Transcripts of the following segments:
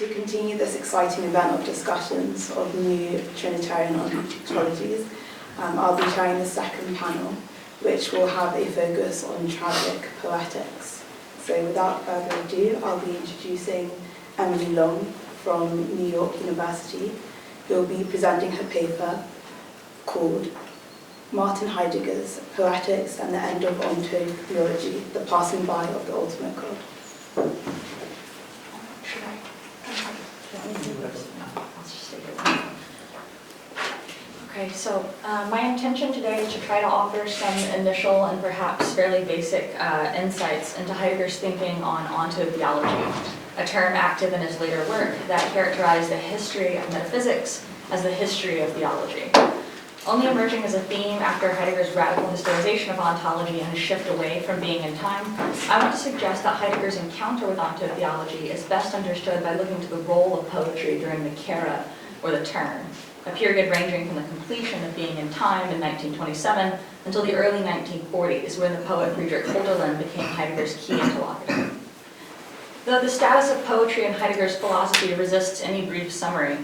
To continue this exciting event of discussions of new Trinitarian Ontologies, I'll be chairing the second panel, which will have a focus on tragic poetics. So without further ado, I'll be introducing Emily Long from New York University, who will be presenting her paper called Martin Heidegger's Poetics and the End of Onto-Theology, the Passing By of the Ultimate God. Okay, so my intention today is to try to offer some initial and perhaps fairly basic insights into Heidegger's thinking on Onto-Theology, a term active in his later work that characterized the history of metaphysics as the history of theology. Only emerging as a theme after Heidegger's radical historization of ontology and his shift away from being in time, I want to suggest that Heidegger's encounter with Onto-Theology is best understood by looking to the role of poetry during the Kehre, or the turn, a period ranging from the completion of being in time in 1927 until the early 1940s, when the poet Friedrich Hölderlin became Heidegger's key interlocutor. Though the status of poetry in Heidegger's philosophy resists any brief summary,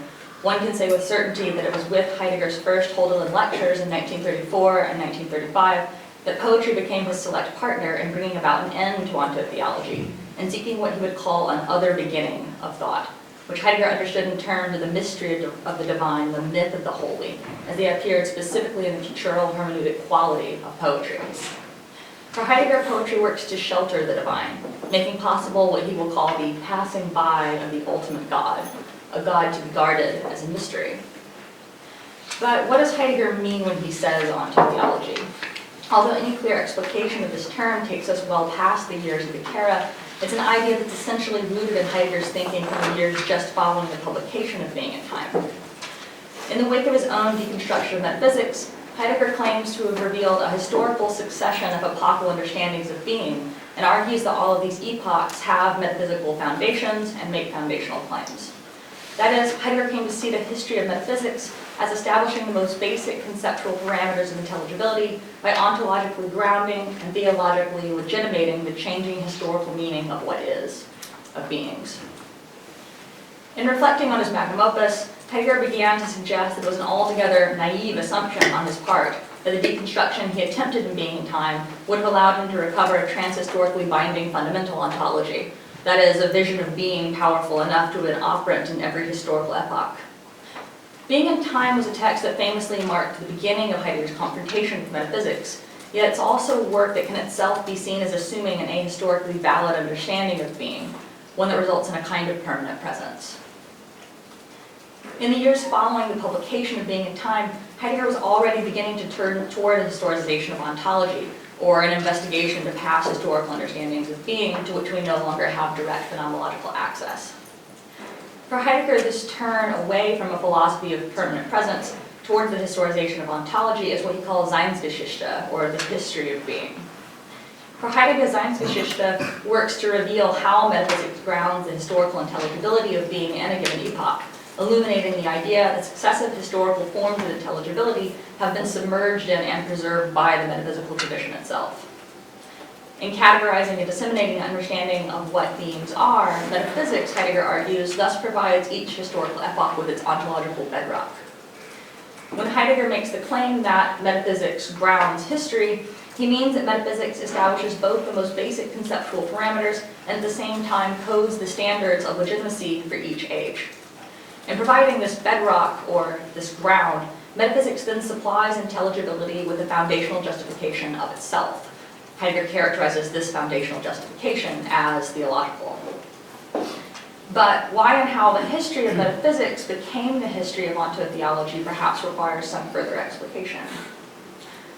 one can say with certainty that it was with Heidegger's first Hölderlin lectures in 1934 and 1935 that poetry became his select partner in bringing about an end to Onto-Theology and seeking what he would call an other beginning of thought, which Heidegger understood in terms of the mystery of the divine, the myth of the holy, as they appeared specifically in the futural hermeneutic quality of poetry. For Heidegger, poetry works to shelter the divine, making possible what he will call the passing by of the ultimate God, a God to be guarded as a mystery. But what does Heidegger mean when he says Onto-Theology? Although any clear explication of this term takes us well past the years of the Kehre, it's an idea that's essentially rooted in Heidegger's thinking from the years just following the publication of Being in Time. In the wake of his own deconstruction of metaphysics, Heidegger claims to have revealed a historical succession of epochal understandings of being, and argues that all of these epochs have metaphysical foundations and make foundational claims. That is, Heidegger came to see the history of metaphysics as establishing the most basic conceptual parameters of intelligibility by ontologically grounding and theologically legitimating the changing historical meaning of what is, of beings. In reflecting on his magnum opus, Heidegger began to suggest that it was an altogether naive assumption on his part that the deconstruction he attempted in Being in Time would have allowed him to recover a transhistorically binding fundamental ontology, that is, a vision of being powerful enough to have been operant in every historical epoch. Being in Time was a text that famously marked the beginning of Heidegger's confrontation with metaphysics, yet it's also work that can itself be seen as assuming an ahistorically valid understanding of being, one that results in a kind of permanent presence. In the years following the publication of Being in Time, Heidegger was already beginning to turn toward a historization of ontology, or an investigation to past historical understandings of being to which we no longer have direct phenomenological access. For Heidegger, this turn away from a philosophy of permanent presence toward the historization of ontology is what he calls Seinsgeschichte, or the history of being. For Heidegger, Seinsgeschichte works to reveal how metaphysics grounds the historical intelligibility of being in a given epoch, illuminating the idea that successive historical forms of intelligibility have been submerged in and preserved by the metaphysical tradition itself. In categorizing and disseminating an understanding of what beings are, metaphysics, Heidegger argues, thus provides each historical epoch with its ontological bedrock. When Heidegger makes the claim that metaphysics grounds history, he means that metaphysics establishes both the most basic conceptual parameters and at the same time codes the standards of legitimacy for each age. In providing this bedrock, or this ground, metaphysics then supplies intelligibility with a foundational justification of itself. Heidegger characterizes this foundational justification as theological. But why and how the history of metaphysics became the history of Onto-Theology perhaps requires some further explication.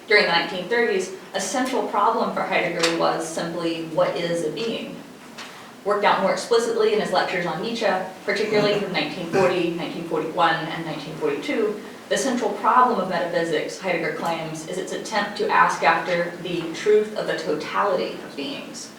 During the 1930s, a central problem for Heidegger was simply, what is a being? Worked out more explicitly in his lectures on Nietzsche, particularly from 1940, 1941, and 1942, the central problem of metaphysics, Heidegger claims, is its attempt to ask after the truth of the totality of beings.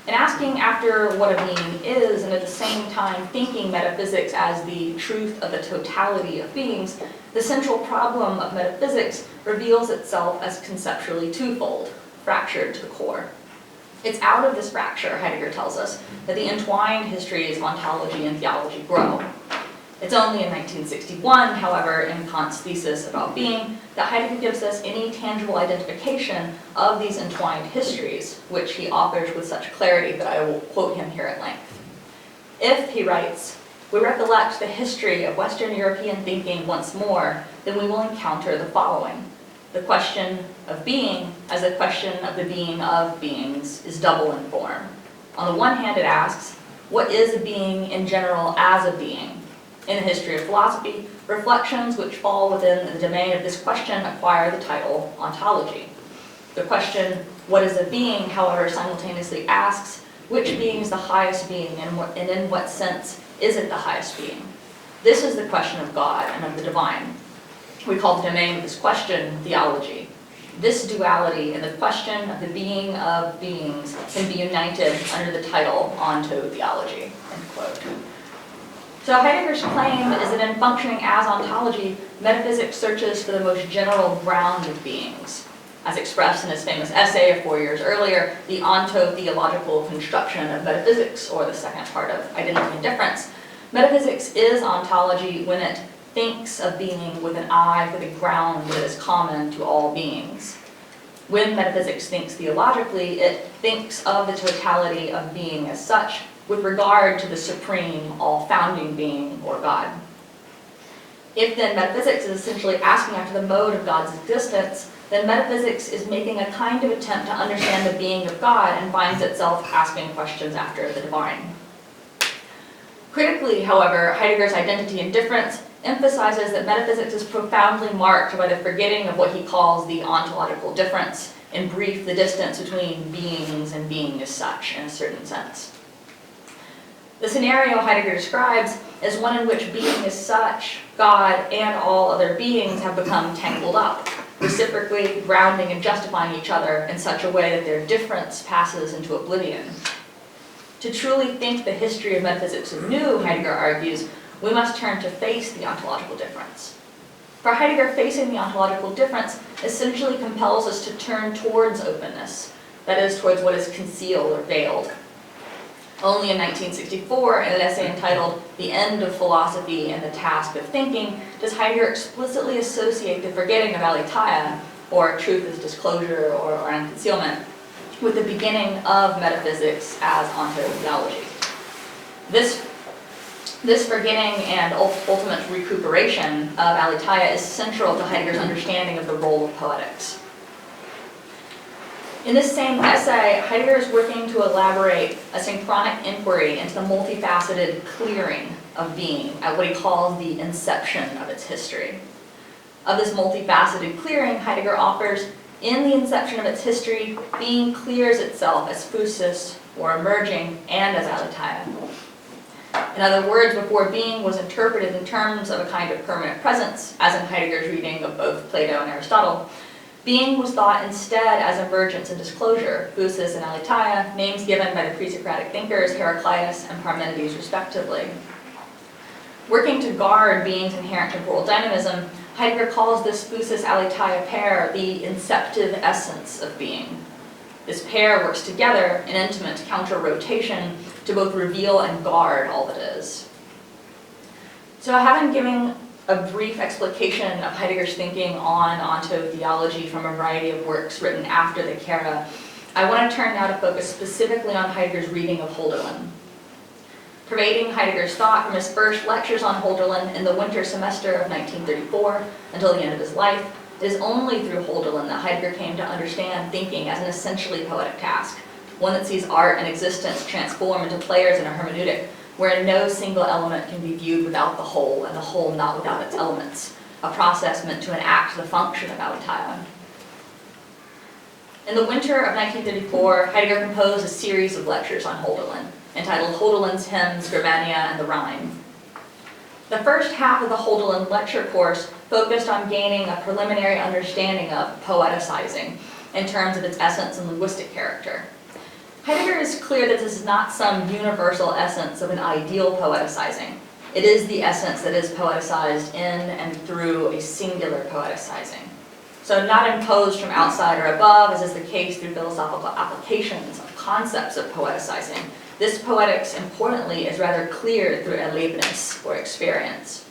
In asking after what a being is, and at the same time thinking metaphysics as the truth of the totality of beings, the central problem of metaphysics reveals itself as conceptually twofold, fractured to the core. It's out of this fracture, Heidegger tells us, that the entwined histories of ontology and theology grow. It's only in 1961, however, in Kant's thesis about being, that Heidegger gives us any tangible identification of these entwined histories, which he authors with such clarity that I will quote him here at length. If, he writes, we recollect the history of Western European thinking once more, then we will encounter the following. The question of being, as a question of the being of beings, is double in form. On the one hand, it asks, what is a being in general as a being? In the history of philosophy, reflections which fall within the domain of this question acquire the title ontology. The question, what is a being, however, simultaneously asks, which being is the highest being, and in what sense is it the highest being? This is the question of God and of the divine. We call the domain of this question theology. This duality in the question of the being of beings can be united under the title Onto-Theology. End quote. So Heidegger's claim is that in functioning as ontology, metaphysics searches for the most general ground of beings. As expressed in his famous essay 4 years earlier, the onto-theological construction of metaphysics, or the second part of Identity and Difference, metaphysics is ontology when it thinks of being with an eye for the ground that is common to all beings. When metaphysics thinks theologically, it thinks of the totality of being as such, with regard to the supreme, all-founding being, or God. If then metaphysics is essentially asking after the mode of God's existence, then metaphysics is making a kind of attempt to understand the being of God and finds itself asking questions after the divine. Critically, however, Heidegger's Identity and Difference emphasizes that metaphysics is profoundly marked by the forgetting of what he calls the ontological difference, in brief, the distance between beings and being as such, in a certain sense. The scenario Heidegger describes is one in which being as such, God, and all other beings have become tangled up, reciprocally grounding and justifying each other in such a way that their difference passes into oblivion. To truly think the history of metaphysics anew, Heidegger argues, we must turn to face the ontological difference. For Heidegger, facing the ontological difference essentially compels us to turn towards openness, that is, towards what is concealed or veiled. Only in 1964, in an essay entitled The End of Philosophy and the Task of Thinking, does Heidegger explicitly associate the forgetting of aletheia, or truth as disclosure or unconcealment, with the beginning of metaphysics as onto-theology. This forgetting and ultimate recuperation of aletheia is central to Heidegger's understanding of the role of poetics. In this same essay, Heidegger is working to elaborate a synchronic inquiry into the multifaceted clearing of being at what he calls the inception of its history. Of this multifaceted clearing, Heidegger offers, in the inception of its history, being clears itself as physis, or emerging, and as aletheia. In other words, before being was interpreted in terms of a kind of permanent presence, as in Heidegger's reading of both Plato and Aristotle, being was thought instead as emergence and disclosure, physis and aletheia, names given by the pre-Socratic thinkers Heraclitus and Parmenides respectively. Working to guard being's inherent temporal dynamism, Heidegger calls this physis-aletheia pair the inceptive essence of being. This pair works together in intimate counter-rotation to both reveal and guard all that is. So having given a brief explication of Heidegger's thinking onto theology from a variety of works written after the Kara, I want to turn now to focus specifically on Heidegger's reading of Hölderlin. Pervading Heidegger's thought from his first lectures on Hölderlin in the winter semester of 1934 until the end of his life, it is only through Hölderlin that Heidegger came to understand thinking as an essentially poetic task, one that sees art and existence transform into players in a hermeneutic, where no single element can be viewed without the whole, and the whole not without its elements, a process meant to enact the function of aletheia. In the winter of 1934, Heidegger composed a series of lectures on Hölderlin, entitled Hölderlin's Hymns, Germania, and the Rhine. The first half of the Hölderlin lecture course focused on gaining a preliminary understanding of poeticizing in terms of its essence and linguistic character. Heidegger is clear that this is not some universal essence of an ideal poeticizing. It is the essence that is poeticized in and through a singular poeticizing. So not imposed from outside or above, as is the case through philosophical applications of concepts of poeticizing. This poetics, importantly, is rather clear through Erlebnis, or experience.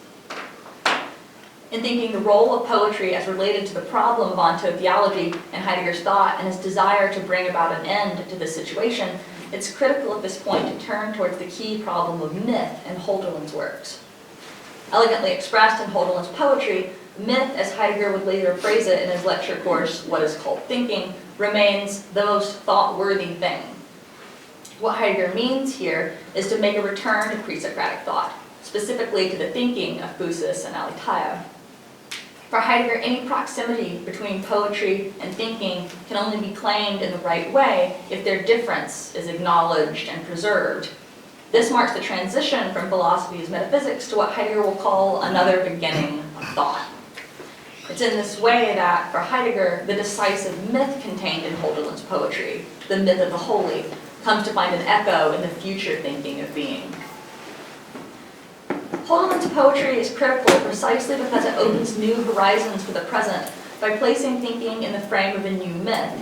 In thinking the role of poetry as related to the problem of Onto-Theology in Heidegger's thought and his desire to bring about an end to this situation, it's critical at this point to turn towards the key problem of myth in Hölderlin's works. Elegantly expressed in Hölderlin's poetry, myth, as Heidegger would later phrase it in his lecture course, What is Called Thinking, remains the most thought-worthy thing. What Heidegger means here is to make a return to pre-Socratic thought, specifically to the thinking of Phusis and Aletheia. For Heidegger, any proximity between poetry and thinking can only be claimed in the right way if their difference is acknowledged and preserved. This marks the transition from philosophy as metaphysics to what Heidegger will call another beginning of thought. It's in this way that, for Heidegger, the decisive myth contained in Hölderlin's poetry, the myth of the holy, comes to find an echo in the future thinking of being. Hölderlin's poetry is critical precisely because it opens new horizons for the present by placing thinking in the frame of a new myth.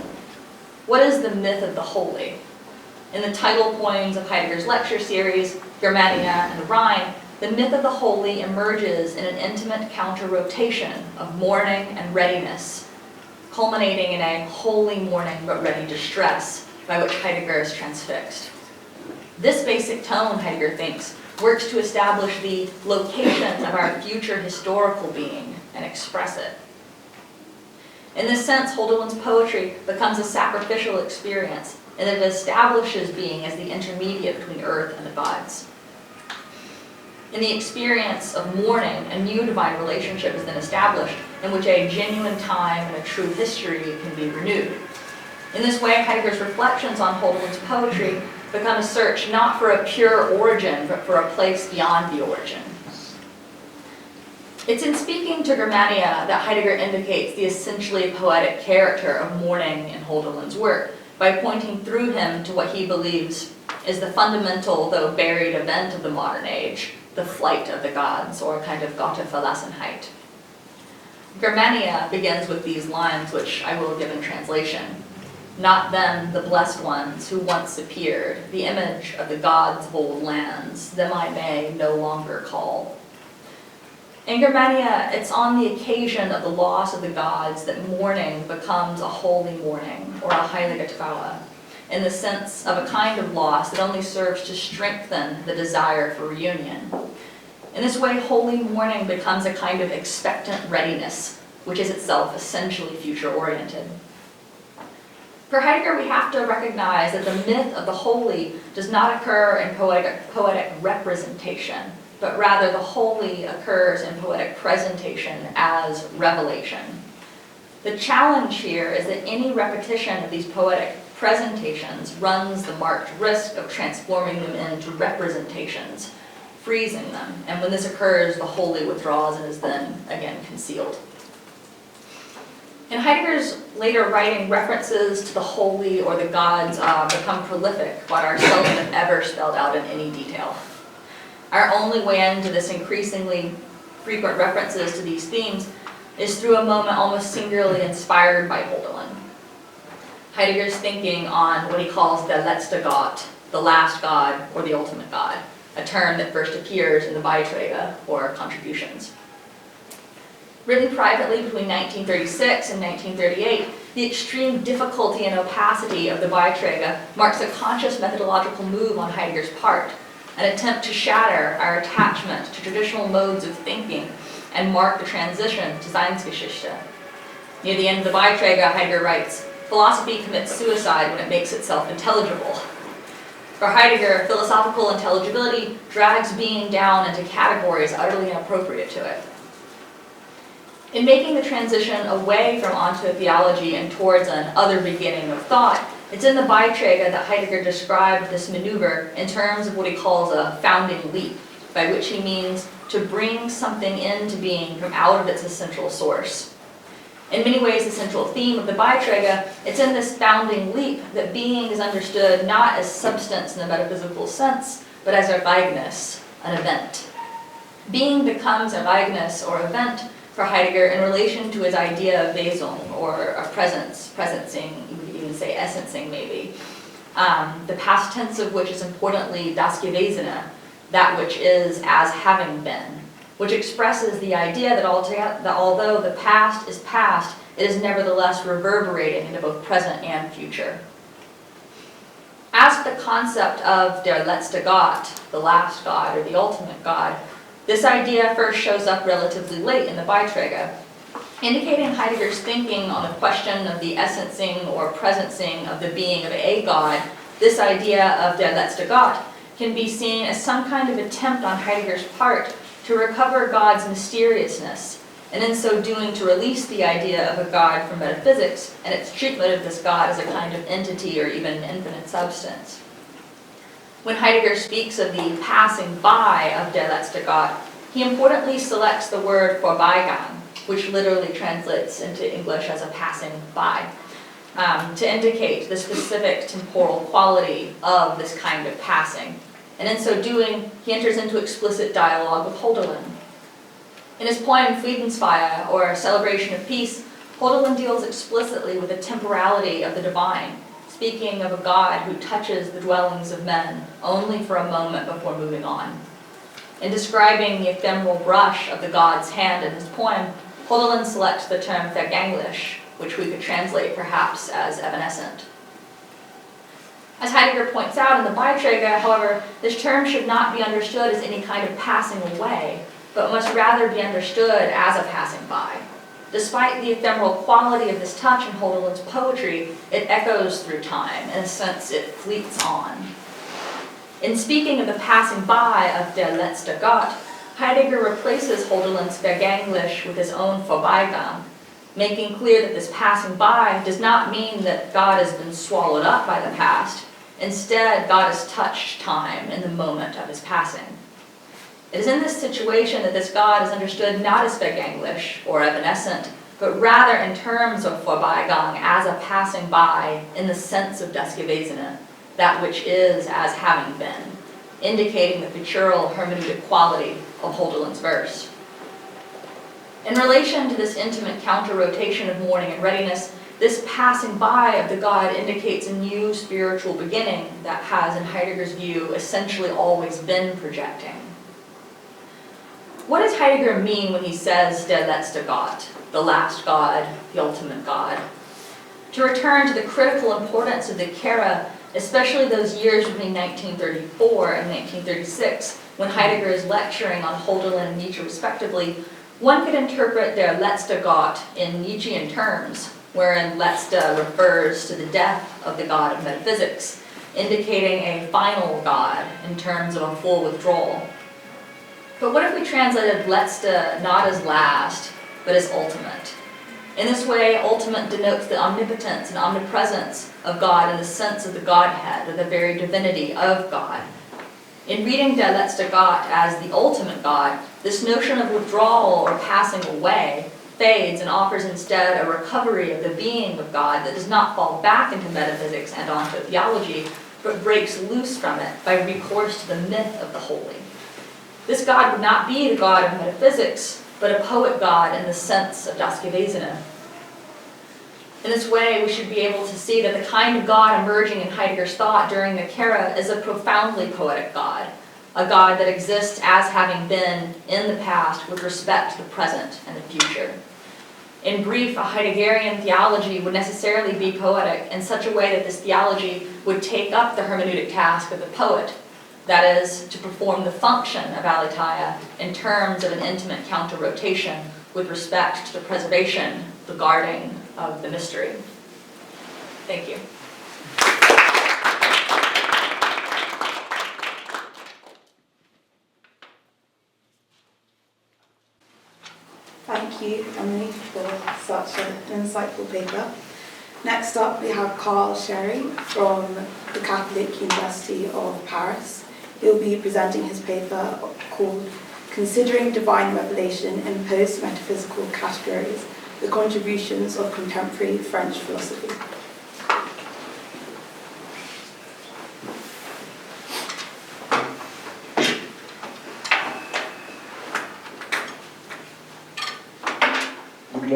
What is the myth of the holy? In the title poems of Heidegger's lecture series, Germania and the Rhine, the myth of the holy emerges in an intimate counter-rotation of mourning and readiness, culminating in a holy mourning but ready distress, by which Heidegger is transfixed. This basic tone, Heidegger thinks, works to establish the location of our future historical being and express it. In this sense, Hölderlin's poetry becomes a sacrificial experience, and it establishes being as the intermediate between earth and the gods. In the experience of mourning, a new divine relationship is then established, in which a genuine time and a true history can be renewed. In this way, Heidegger's reflections on Hölderlin's poetry become a search not for a pure origin, but for a place beyond the origin. It's in speaking to Germania that Heidegger indicates the essentially poetic character of mourning in Hölderlin's work, by pointing through him to what he believes is the fundamental, though buried, event of the modern age, the flight of the gods, or a kind of Gottverlassenheit. Germania begins with these lines, which I will give in translation. Not them, the blessed ones, who once appeared, the image of the gods of old lands, them I may no longer call. In Germania, it's on the occasion of the loss of the gods that mourning becomes a holy mourning, or a heilige Trauer, in the sense of a kind of loss that only serves to strengthen the desire for reunion. In this way, holy mourning becomes a kind of expectant readiness, which is itself essentially future-oriented. For Heidegger, we have to recognize that the myth of the holy does not occur in poetic representation, but rather the holy occurs in poetic presentation as revelation. The challenge here is that any repetition of these poetic presentations runs the marked risk of transforming them into representations, freezing them, and when this occurs, the holy withdraws and is then again concealed. In Heidegger's later writing, references to the holy or the gods become prolific, but are seldom if ever spelled out in any detail. Our only way into this increasingly frequent references to these themes is through a moment almost singularly inspired by Hölderlin. Heidegger's thinking on what he calls the letzte Gott, the last God, or the ultimate God, a term that first appears in the Beiträge, or contributions. Written privately between 1936 and 1938, the extreme difficulty and opacity of the Beiträge marks a conscious methodological move on Heidegger's part, an attempt to shatter our attachment to traditional modes of thinking and mark the transition to Seinsgeschichte. Near the end of the Beiträge, Heidegger writes, "Philosophy commits suicide when it makes itself intelligible." For Heidegger, philosophical intelligibility drags being down into categories utterly inappropriate to it. In making the transition away from Onto-Theology and towards an other beginning of thought, it's in the Beiträge that Heidegger described this maneuver in terms of what he calls a founding leap, by which he means to bring something into being from out of its essential source. In many ways, the central theme of the Beiträge, it's in this founding leap that being is understood not as substance in the metaphysical sense, but as Ereignis, an event. Being becomes Ereignis or event for Heidegger in relation to his idea of Wesung, or a presence, presencing, you would even say essencing maybe. The past tense of which is importantly das Gewesene, that which is as having been, which expresses the idea that although the past is past, it is nevertheless reverberating into both present and future. As the concept of der letzte Gott, the last God or the ultimate God, this idea first shows up relatively late in the Beiträge, indicating Heidegger's thinking on the question of the essencing or presencing of the being of a God. This idea of der letzte Gott can be seen as some kind of attempt on Heidegger's part to recover God's mysteriousness, and in so doing to release the idea of a God from metaphysics and its treatment of this God as a kind of entity or even infinite substance. When Heidegger speaks of the passing by of der letzte Gott, he importantly selects the word Vorbeigang, which literally translates into English as a passing by, to indicate the specific temporal quality of this kind of passing. And in so doing, he enters into explicit dialogue with Hölderlin. In his poem Friedensfeier, or Celebration of Peace, Hölderlin deals explicitly with the temporality of the divine, speaking of a God who touches the dwellings of men only for a moment before moving on. In describing the ephemeral brush of the God's hand in his poem, Hölderlin selects the term vergänglich, which we could translate perhaps as evanescent. As Heidegger points out in the Beiträge, however, this term should not be understood as any kind of passing away, but must rather be understood as a passing by. Despite the ephemeral quality of this touch in Hölderlin's poetry, it echoes through time. In a sense, it fleets on. In speaking of the passing by of der letzte Gott, Heidegger replaces Hölderlin's vergänglich with his own Vorbeigang, making clear that this passing by does not mean that God has been swallowed up by the past. Instead, God has touched time in the moment of his passing. It is in this situation that this God is understood not as vergänglich or evanescent, but rather in terms of Vorbeigang as a passing by in the sense of das Gewesene, that which is as having been, indicating the futural hermeneutic quality of Hölderlin's verse. In relation to this intimate counter-rotation of mourning and readiness, this passing by of the God indicates a new spiritual beginning that has, in Heidegger's view, essentially always been projecting. What does Heidegger mean when he says der letzte Gott, the last God, the ultimate God? To return to the critical importance of the Kehre, especially those years between 1934 and 1936, when Heidegger is lecturing on Hölderlin and Nietzsche respectively, one could interpret der letzte Gott in Nietzschean terms, wherein letzte refers to the death of the God of metaphysics, indicating a final God in terms of a full withdrawal. But what if we translated letzte not as last, but as ultimate? In this way, ultimate denotes the omnipotence and omnipresence of God in the sense of the Godhead, or the very divinity of God. In reading der letzte Gott as the ultimate God, this notion of withdrawal or passing away fades and offers instead a recovery of the being of God that does not fall back into metaphysics and Onto-Theology, but breaks loose from it by recourse to the myth of the holy. This God would not be the God of metaphysics, but a poet God in the sense of das Gewesene. In this way, we should be able to see that the kind of God emerging in Heidegger's thought during the Kehre is a profoundly poetic God, a God that exists as having been in the past with respect to the present and the future. In brief, a Heideggerian theology would necessarily be poetic in such a way that this theology would take up the hermeneutic task of the poet, that is, to perform the function of aletheia in terms of an intimate counter-rotation with respect to the preservation, the guarding of the mystery. Thank you. Thank you, Emily, for such an insightful paper. Next up, we have Scerri from the Catholic University of Paris. He'll be presenting his paper called Considering Divine Revelation in Post-Metaphysical Categories, the Contributions of Contemporary French Philosophy.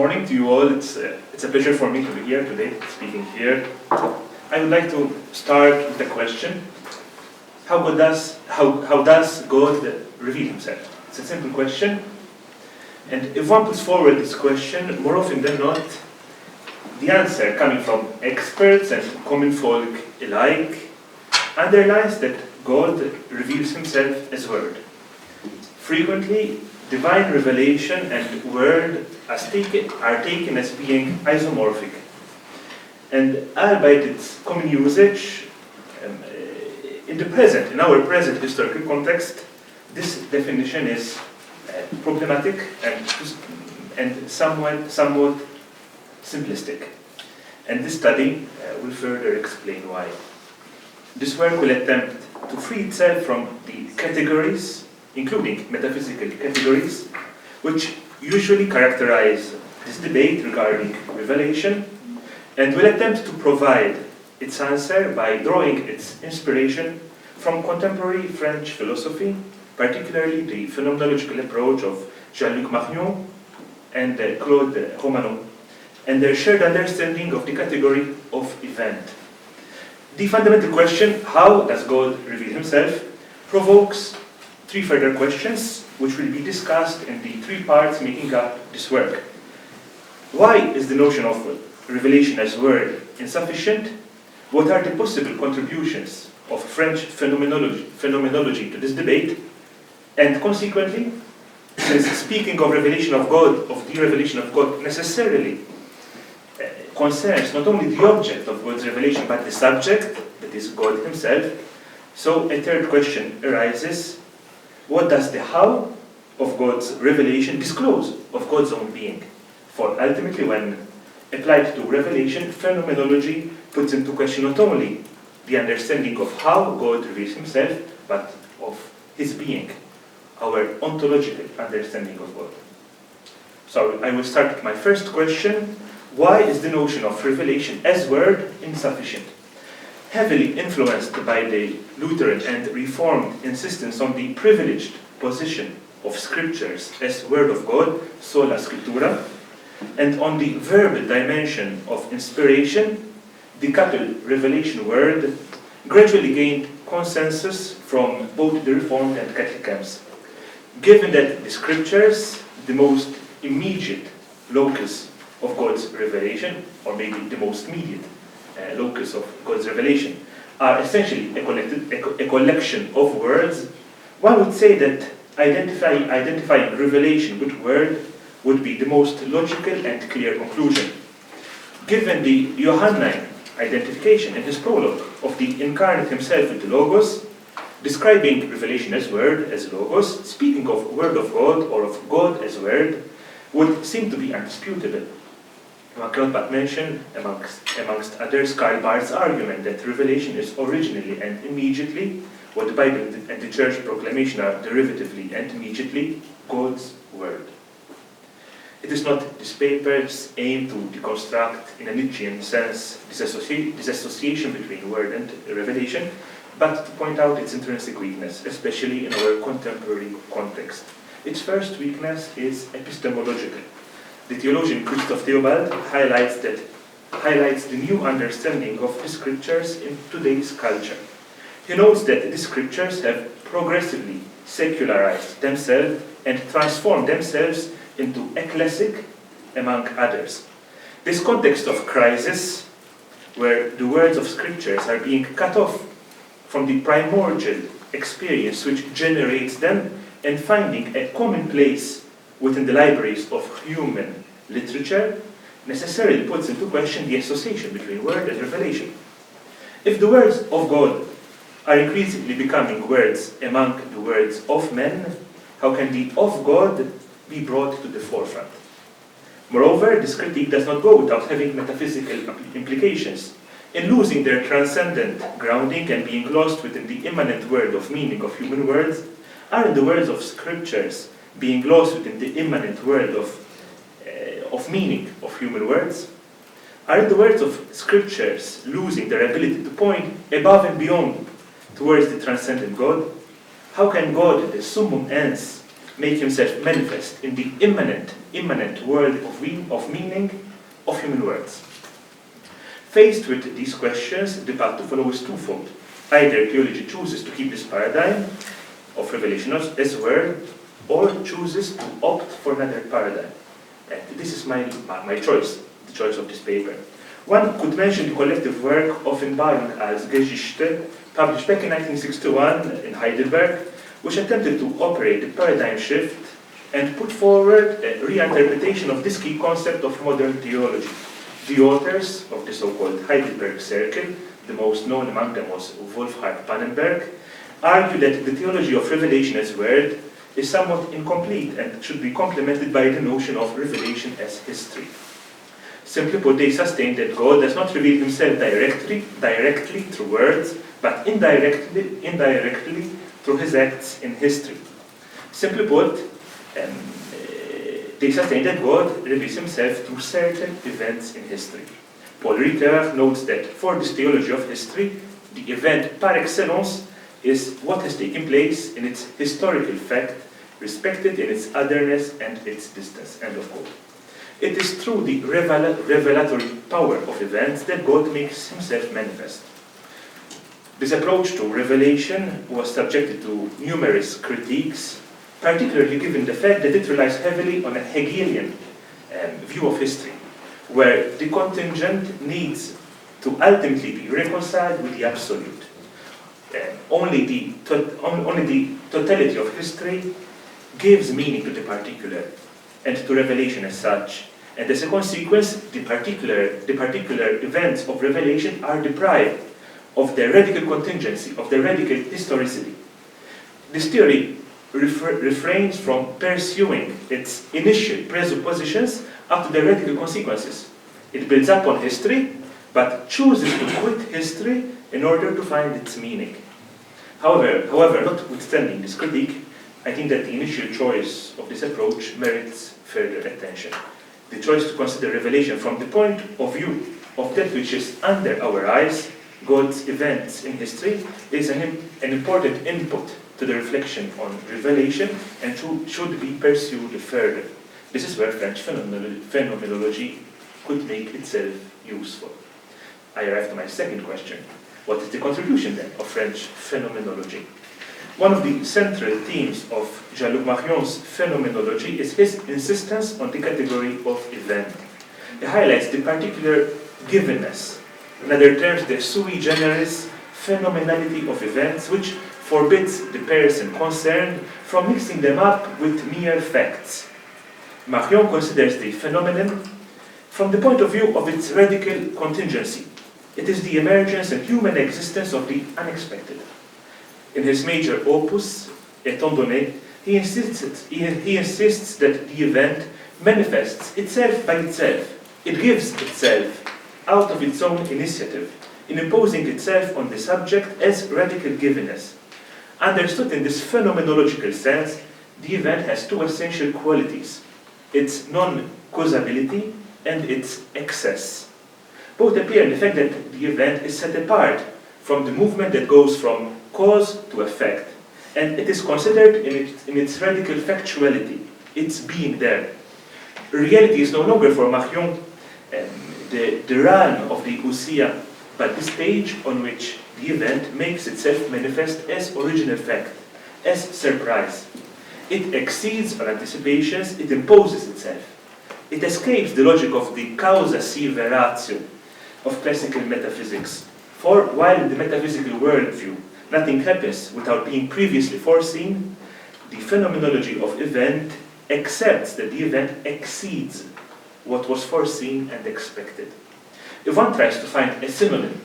morning to you all. It's a pleasure for me to be here today, speaking here. I would like to start with the question: how does God reveal Himself? It's a simple question, and if one puts forward this question, more often than not, the answer coming from experts and common folk alike underlines that God reveals Himself as Word. Frequently, divine revelation and Word are taken as being isomorphic. And albeit its common usage, in our present historical context, this definition is problematic and somewhat simplistic. And this study will further explain why. This work will attempt to free itself from the categories, including metaphysical categories, which usually characterize this debate regarding revelation, and will attempt to provide its answer by drawing its inspiration from contemporary French philosophy, particularly the phenomenological approach of Jean-Luc Marion and Claude Romanot, and their shared understanding of the category of event. The fundamental question, how does God reveal Himself, provokes three further questions, which will be discussed in the three parts making up this work. Why is the notion of revelation as Word insufficient? What are the possible contributions of French phenomenology to this debate? And consequently, since speaking of revelation of God, of the revelation of God, necessarily concerns not only the object of God's revelation, but the subject, that is God Himself, so a third question arises: what does the how of God's revelation disclose of God's own being? For ultimately, when applied to revelation, phenomenology puts into question not only the understanding of how God reveals Himself, but of His being, our ontological understanding of God. So I will start with my first question: why is the notion of revelation as Word insufficient? Heavily influenced by the Lutheran and Reformed insistence on the privileged position of Scriptures as Word of God, sola scriptura, and on the verbal dimension of inspiration, the coupled revelation word gradually gained consensus from both the Reformed and Catholic camps. Given that the Scriptures, the most immediate locus of God's revelation, or maybe the most immediate locus of God's revelation, are essentially a collection of words, one would say that identifying revelation with Word would be the most logical and clear conclusion. Given the Johannine identification in his prologue of the incarnate Himself with the Logos, describing revelation as Word, as Logos, speaking of Word of God or of God as Word, would seem to be undisputable. One cannot but mention, amongst others, Karl Barth's argument that revelation is originally and immediately, what the Bible and the Church proclamation are derivatively and immediately, God's Word. It is not this paper's aim to deconstruct, in a Nietzschean sense, disassociation between Word and revelation, but to point out its intrinsic weakness, especially in our contemporary context. Its first weakness is epistemological. The theologian Christoph Theobald highlights the new understanding of the Scriptures in today's culture. He notes that the Scriptures have progressively secularized themselves and transformed themselves into a classic among others. This context of crisis, where the words of Scriptures are being cut off from the primordial experience which generates them and finding a common place within the libraries of human literature, necessarily puts into question the association between Word and revelation. If the words of God are increasingly becoming words among the words of men, how can the of God be brought to the forefront? Moreover, this critique does not go without having metaphysical implications. In losing their transcendent grounding and being lost within the immanent word of meaning of human words, are the words of Scriptures being lost within the immanent word of meaning of human words? Are the words of Scriptures losing their ability to point above and beyond towards the transcendent God? How can God, the summum ens, make himself manifest in the immanent world of meaning of human words. Faced with these questions, the path to follow is twofold. Either theology chooses to keep this paradigm of revelation as word, or chooses to opt for another paradigm. And this is my choice, the choice of this paper. One could mention the collective work often borrowed as Geschichte, published back in 1961 in Heidelberg, which attempted to operate the paradigm shift and put forward a reinterpretation of this key concept of modern theology. The authors of the so-called Heidelberg Circle, the most known among them was Wolfhard Pannenberg, argue that the theology of revelation as word is somewhat incomplete and should be complemented by the notion of revelation as history. Simply put, they sustain that God does not reveal himself directly through words, but indirectly through his acts in history. Simply put, they sustain that God reveals himself through certain events in history. Paul Ricoeur notes that for this theology of history, the event par excellence is what has taken place in its historical fact, respected in its otherness and its distance. End of quote. It is through the revelatory power of events that God makes himself manifest. This approach to revelation was subjected to numerous critiques, particularly given the fact that it relies heavily on a Hegelian view of history, where the contingent needs to ultimately be reconciled with the absolute. Only the totality of history gives meaning to the particular and to revelation as such. And as a consequence, the particular events of revelation are deprived of their radical contingency, of their radical historicity. This theory refrains from pursuing its initial presuppositions up to their radical consequences. It builds up on history, but chooses to quit history in order to find its meaning. However, notwithstanding this critique, I think that the initial choice of this approach merits further attention. The choice to consider revelation from the point of view of that which is under our eyes, God's events in history, is an important input to the reflection on revelation and should be pursued further. This is where French phenomenology could make itself useful. I arrive to my second question. What is the contribution then of French phenomenology? One of the central themes of Jean-Luc Marion's phenomenology is his insistence on the category of event. He highlights the particular givenness, in other terms, the sui generis phenomenality of events, which forbids the person concerned from mixing them up with mere facts. Marion considers the phenomenon from the point of view of its radical contingency. It is the emergence and human existence of the unexpected. In his major opus, Étant donné, he insists that the event manifests itself by itself. It gives itself out of its own initiative, in imposing itself on the subject as radical givenness. Understood in this phenomenological sense, the event has two essential qualities: its non-causability and its excess. Both appear in the fact that the event is set apart from the movement that goes from cause to effect, and it is considered in its radical factuality, its being there. Reality is no longer for Marion the realm of the ousia, but the stage on which the event makes itself manifest as original fact, as surprise. It exceeds our anticipations, it imposes itself. It escapes the logic of the causa sive ratio of classical metaphysics. For while in the metaphysical worldview nothing happens without being previously foreseen, the phenomenology of event accepts that the event exceeds what was foreseen and expected. If one tries to find a synonym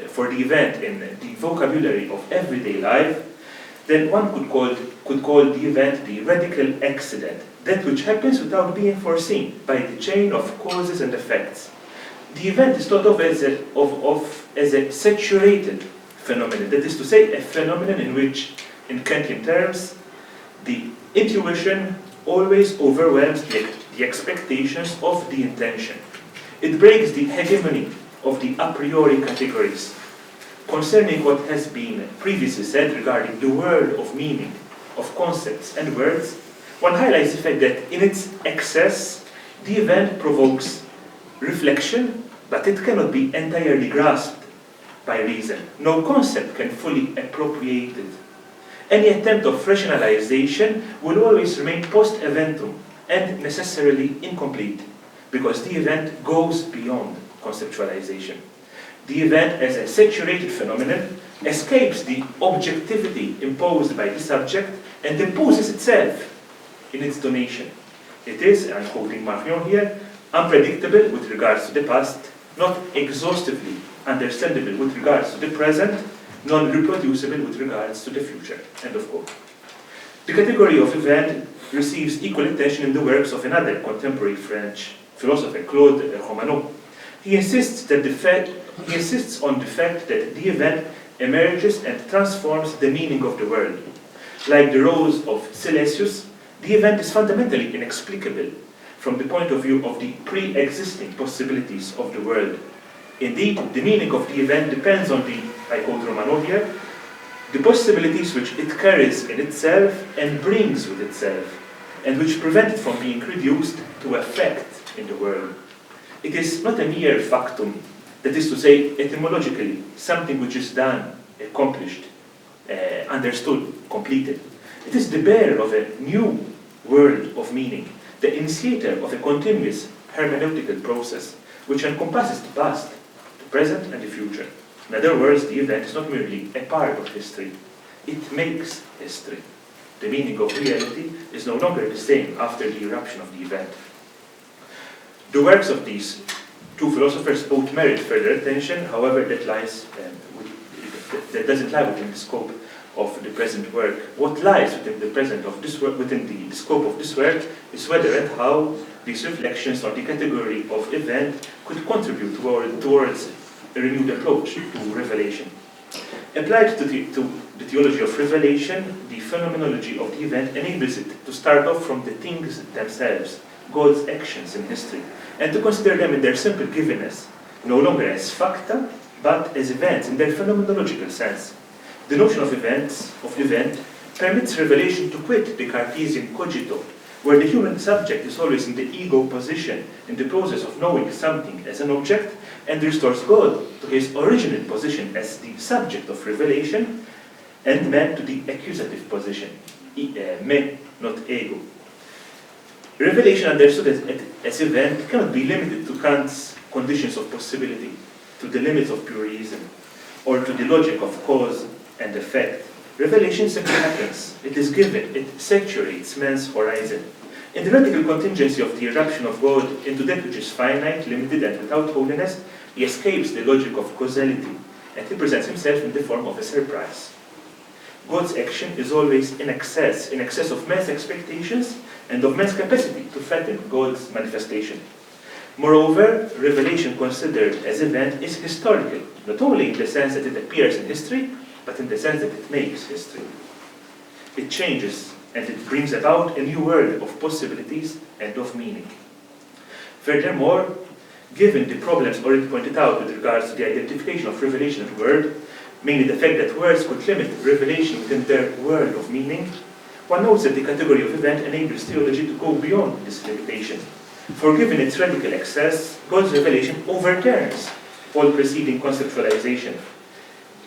for the event in the vocabulary of everyday life, then one could call the event the radical accident, that which happens without being foreseen by the chain of causes and effects. The event is thought of as a saturated phenomenon, that is to say, a phenomenon in which, in Kantian terms, the intuition always overwhelms the expectations of the intention. It breaks the hegemony of the a priori categories. Concerning what has been previously said regarding the world of meaning of concepts and words, one highlights the fact that in its excess, the event provokes reflection, but it cannot be entirely grasped by reason. No concept can fully appropriate it. Any attempt of rationalization will always remain post-eventum and necessarily incomplete, because the event goes beyond conceptualization. The event, as a saturated phenomenon, escapes the objectivity imposed by the subject and imposes itself in its donation. It is, I'm quoting McClymont here, unpredictable with regards to the past, not exhaustively understandable with regards to the present, non-reproducible with regards to the future. End of quote. The category of event receives equal attention in the works of another contemporary French philosopher, Claude Romanot. He insists on the fact that the event emerges and transforms the meaning of the world. Like the rose of Silesius, the event is fundamentally inexplicable from the point of view of the pre-existing possibilities of the world. Indeed, the meaning of the event depends on the, I quote Romanot here, the possibilities which it carries in itself and brings with itself, and which prevent it from being reduced to effect in the world. It is not a mere factum, that is to say, etymologically, something which is done, accomplished, understood, completed. It is the bearer of a new world of meaning, the initiator of a continuous hermeneutical process, which encompasses the past, the present, and the future. In other words, the event is not merely a part of history, it makes history. The meaning of reality is no longer the same after the eruption of the event. The works of these two philosophers both merit further attention, however, that doesn't lie within the scope of the present work. What lies within the present of this work, within the scope of this work, is whether and how these reflections on the category of event could contribute towards a renewed approach to revelation. Applied to the theology of revelation, the phenomenology of the event enables it to start off from the things themselves, God's actions in history, and to consider them in their simple givenness, no longer as facta, but as events in their phenomenological sense. The notion of event, permits revelation to quit the Cartesian cogito, where the human subject is always in the ego position in the process of knowing something as an object, and restores God to his original position as the subject of revelation, and man to the accusative position, me, not ego. Revelation understood as event cannot be limited to Kant's conditions of possibility, to the limits of pure reason, or to the logic of cause and effect. Revelation simply happens, it is given, it saturates man's horizon. In the radical contingency of the eruption of God into that which is finite, limited, and without holiness, he escapes the logic of causality, and he presents himself in the form of a surprise. God's action is always in excess of man's expectations and of man's capacity to fathom God's manifestation. Moreover, revelation considered as event is historical, not only in the sense that it appears in history, but in the sense that it makes history. It changes, and it brings about a new world of possibilities and of meaning. Furthermore, given the problems already pointed out with regards to the identification of revelation and word, mainly the fact that words could limit revelation within their world of meaning, one notes that the category of event enables theology to go beyond this limitation. For given its radical excess, God's revelation overturns all preceding conceptualization.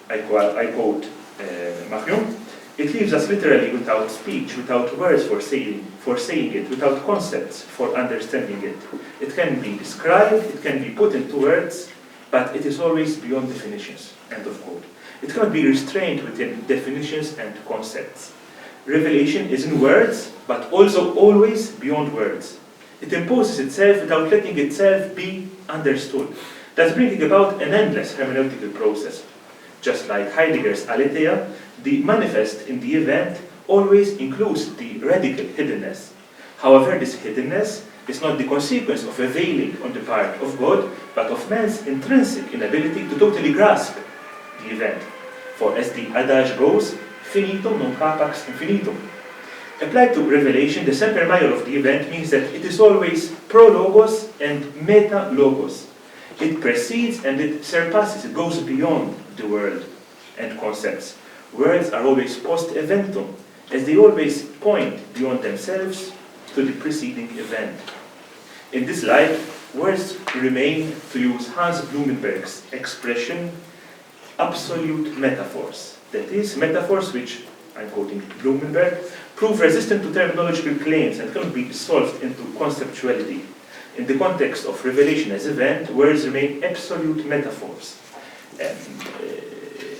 I quote McClymont, it leaves us literally without speech, without words for saying it, without concepts for understanding it. It can be described, it can be put into words, but it is always beyond definitions. End of quote. It cannot be restrained within definitions and concepts. Revelation is in words, but also always beyond words. It imposes itself without letting itself be understood, thus bringing about an endless hermeneutical process. Just like Heidegger's aletheia, the manifest in the event always includes the radical hiddenness. However, this hiddenness is not the consequence of a veiling on the part of God, but of man's intrinsic inability to totally grasp the event. For as the adage goes, finitum non capax infinitum. Applied to revelation, the semper major of the event means that it is always pro-logos and meta-logos. It precedes and it surpasses, it goes beyond the world and concepts. Words are always post-eventum, as they always point beyond themselves to the preceding event. In this light, words remain, to use Hans Blumenberg's expression, absolute metaphors. That is, metaphors which, I'm quoting Blumenberg, prove resistant to terminological claims and cannot be dissolved into conceptuality. In the context of revelation as event, words remain absolute metaphors.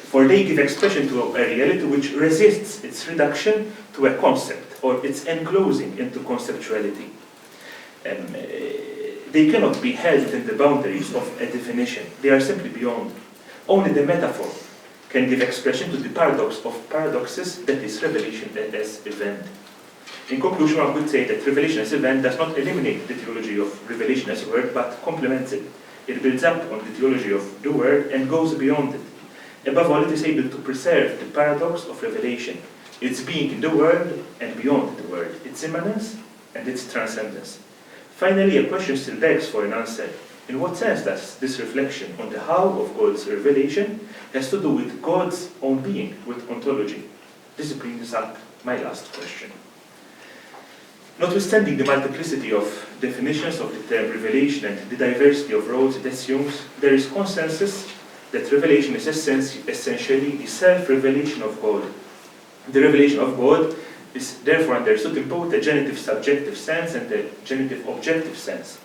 For they give expression to a reality which resists its reduction to a concept or its enclosing into conceptuality. They cannot be held within the boundaries of a definition. They are simply beyond. Only the metaphor can give expression to the paradox of paradoxes, that is, revelation as event. In conclusion, one could say that revelation as event does not eliminate the theology of revelation as a word, but complements it. It builds up on the theology of the word and goes beyond it. Above all, it is able to preserve the paradox of revelation, its being in the world and beyond the world, its immanence and its transcendence. Finally, a question still begs for an answer. In what sense does this reflection on the how of God's revelation has to do with God's own being, with ontology? This brings up my last question. Notwithstanding the multiplicity of definitions of the term revelation and the diversity of roles it assumes, there is consensus that revelation is essentially the self-revelation of God. The revelation of God is therefore understood in both a genitive subjective sense and a genitive objective sense.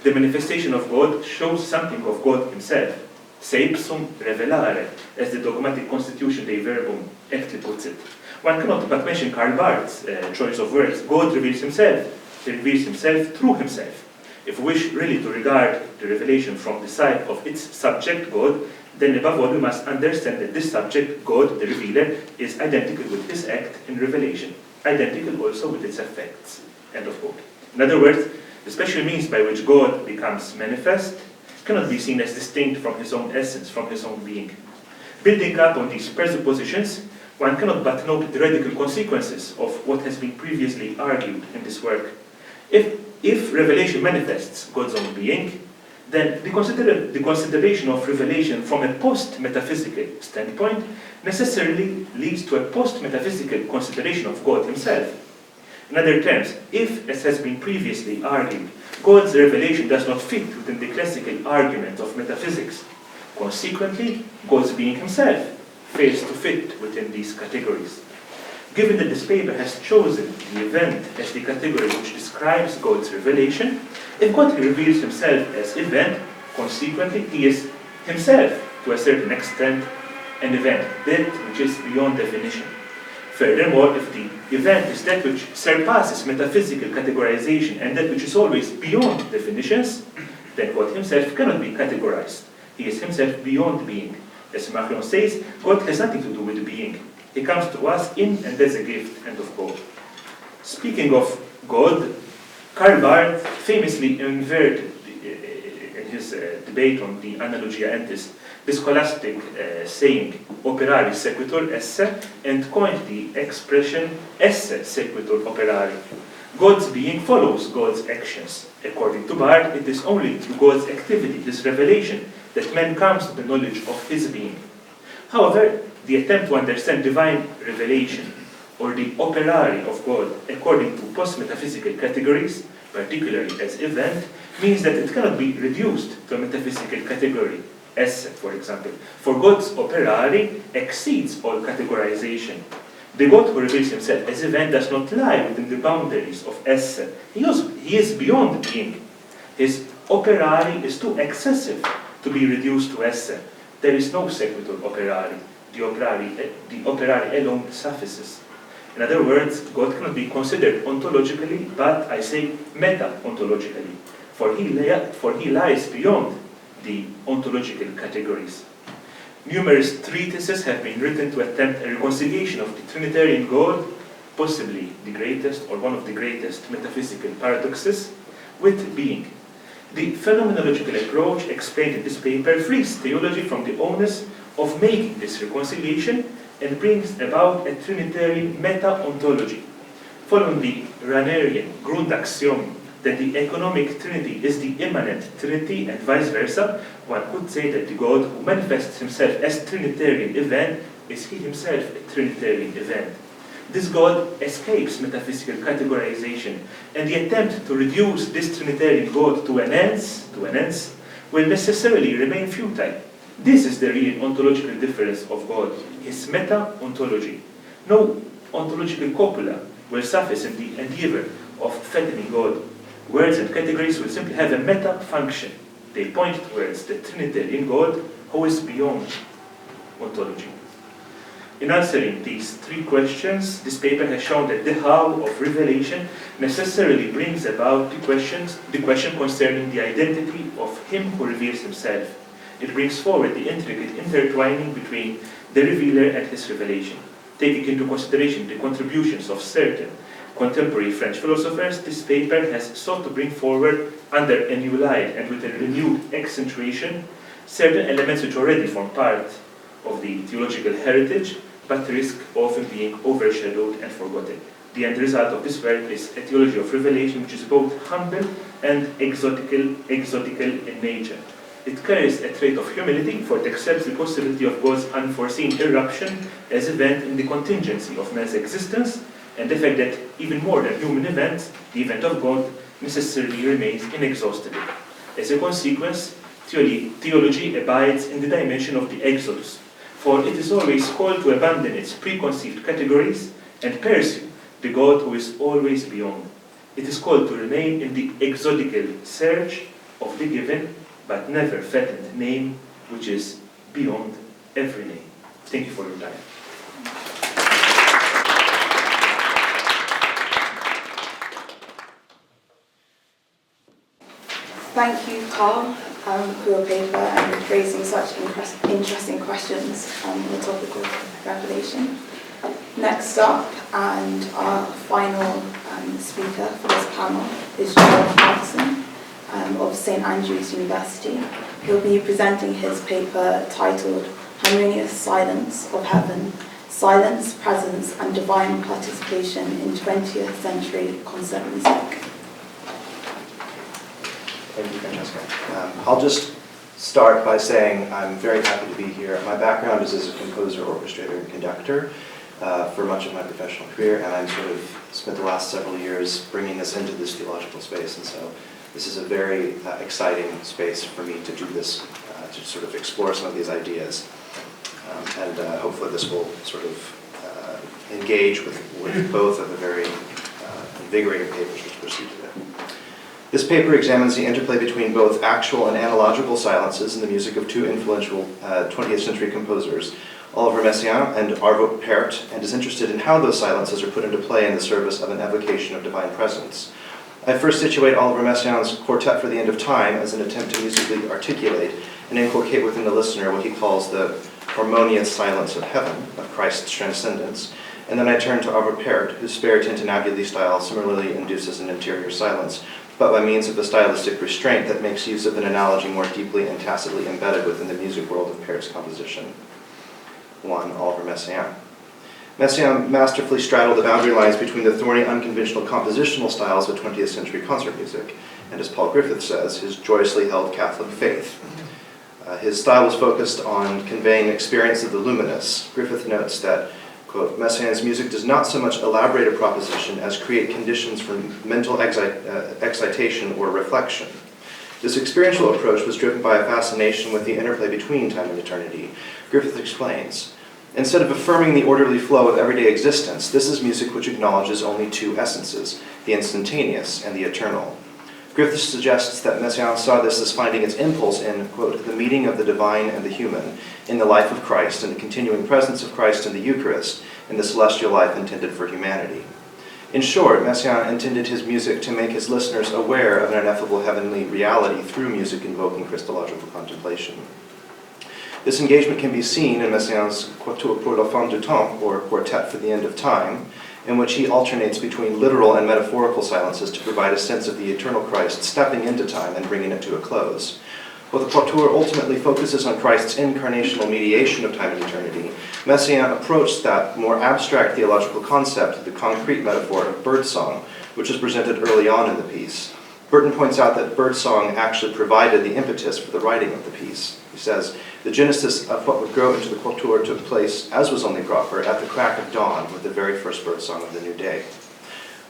The manifestation of God shows something of God himself, se ipsum revelare, as the dogmatic constitution Dei Verbum aptly puts it. One cannot but mention Karl Barth's choice of words. God reveals himself. He reveals himself through himself. If we wish really to regard the revelation from the side of its subject, God, then above all we must understand that this subject, God, the revealer, is identical with his act in revelation, identical also with its effects. End of quote. In other words, the special means by which God becomes manifest cannot be seen as distinct from his own essence, from his own being. Building up on these presuppositions, one cannot but note the radical consequences of what has been previously argued in this work. If revelation manifests God's own being, then the consideration of revelation from a post-metaphysical standpoint necessarily leads to a post-metaphysical consideration of God himself. In other terms, if, as has been previously argued, God's revelation does not fit within the classical argument of metaphysics, consequently, God's being himself fails to fit within these categories. Given that this paper has chosen the event as the category which describes God's revelation, if God reveals himself as event, consequently, he is himself, to a certain extent, an event, that which is beyond definition. Furthermore, if the event is that which surpasses metaphysical categorization and that which is always beyond definitions, then God himself cannot be categorized. He is himself beyond being. As McClymont says, God has nothing to do with being. He comes to us in and as a gift, end of quote. Speaking of God, Karl Barth famously inverted in his debate on the Analogia Entis the scholastic saying operari sequitur esse, and coined the expression esse sequitur operari. God's being follows God's actions. According to Barth, it is only through God's activity, this revelation, that man comes to the knowledge of his being. However, the attempt to understand divine revelation, or the operari of God, according to post-metaphysical categories, particularly as event, means that it cannot be reduced to a metaphysical category, esse, for example. For God's operari exceeds all categorization. The God who reveals himself as event does not lie within the boundaries of esse. He is beyond being. His operari is too excessive to be reduced to esse. There is no sequitur operari. The operari alone suffices. In other words, God cannot be considered ontologically, but I say meta-ontologically, for he lies beyond the ontological categories. Numerous treatises have been written to attempt a reconciliation of the Trinitarian God, possibly the greatest or one of the greatest metaphysical paradoxes, with being. The phenomenological approach explained in this paper frees theology from the onus of making this reconciliation and brings about a Trinitarian meta-ontology. Following the Ranerian Grundaxiom that the economic Trinity is the immanent Trinity and vice versa, one could say that the God who manifests himself as Trinitarian event is he himself a Trinitarian event. This God escapes metaphysical categorization, and the attempt to reduce this Trinitarian God to an ends will necessarily remain futile. This is the real ontological difference of God, his meta-ontology. No ontological copula will suffice in the endeavor of fattening God. Words and categories will simply have a meta-function. They point towards the Trinitarian God who is beyond ontology. In answering these three questions, this paper has shown that the how of revelation necessarily brings about the question concerning the identity of him who reveals himself. It brings forward the intricate intertwining between the revealer and his revelation. Taking into consideration the contributions of certain contemporary French philosophers, this paper has sought to bring forward, under a new light and with a renewed accentuation, certain elements which already form part of the theological heritage, but risk often being overshadowed and forgotten. The end result of this work is a theology of revelation which is both humble and exotical in nature. It carries a trait of humility, for it accepts the possibility of God's unforeseen irruption as event in the contingency of man's existence, and the fact that even more than human events, the event of God necessarily remains inexhaustible. As a consequence, theology abides in the dimension of the exodus, for it is always called to abandon its preconceived categories and pursue the God who is always beyond. It is called to remain in the exotical search of the given but never fattened name, which is beyond every name. Thank you for your time. Thank you, Carl, for your paper and raising such interesting questions on the topic of revelation. Next up, and our final speaker for this panel is Clarkson of St. Andrew's University. He'll be presenting his paper titled Harmonious Silence of Heaven, Silence, Presence and Divine Participation in 20th Century Concert Music. Thank you, Francesca. I'll just start by saying I'm very happy to be here. My background is as a composer, orchestrator, and conductor for much of my professional career, and I've sort of spent the last several years bringing us into this theological space, and so this is a very exciting space for me to do this, to sort of explore some of these ideas, and hopefully this will sort of engage with both of the very invigorating papers which proceed today. This paper examines the interplay between both actual and analogical silences in the music of two influential 20th century composers, Oliver Messiaen and Arvo Pärt, and is interested in how those silences are put into play in the service of an evocation of divine presence. I first situate Oliver Messiaen's Quartet for the End of Time as an attempt to musically articulate and inculcate within the listener what he calls the harmonious silence of heaven, of Christ's transcendence, and then I turn to Arvo Pärt, whose spare tintinnabuli style similarly induces an interior silence, but by means of a stylistic restraint that makes use of an analogy more deeply and tacitly embedded within the music world of Pärt's composition. 1. Oliver Messiaen. Messiaen masterfully straddled the boundary lines between the thorny, unconventional compositional styles of 20th century concert music, and as Paul Griffith says, his joyously held Catholic faith. His style was focused on conveying an experience of the luminous. Griffith notes that, quote, Messiaen's music does not so much elaborate a proposition as create conditions for mental excitation or reflection. This experiential approach was driven by a fascination with the interplay between time and eternity. Griffith explains, instead of affirming the orderly flow of everyday existence, this is music which acknowledges only two essences, the instantaneous and the eternal. Griffith suggests that Messiaen saw this as finding its impulse in, quote, the meeting of the divine and the human, in the life of Christ and the continuing presence of Christ in the Eucharist, in the celestial life intended for humanity. In short, Messiaen intended his music to make his listeners aware of an ineffable heavenly reality through music invoking Christological contemplation. This engagement can be seen in Messiaen's Quatuor pour la fin du temps, or Quartet for the End of Time, in which he alternates between literal and metaphorical silences to provide a sense of the eternal Christ stepping into time and bringing it to a close. While the Quatuor ultimately focuses on Christ's incarnational mediation of time and eternity, Messiaen approached that more abstract theological concept of the concrete metaphor of birdsong, which is presented early on in the piece. Burton points out that birdsong actually provided the impetus for the writing of the piece. He says, the genesis of what would grow into the quatuor took place, as was only proper, at the crack of dawn with the very first birdsong of the new day.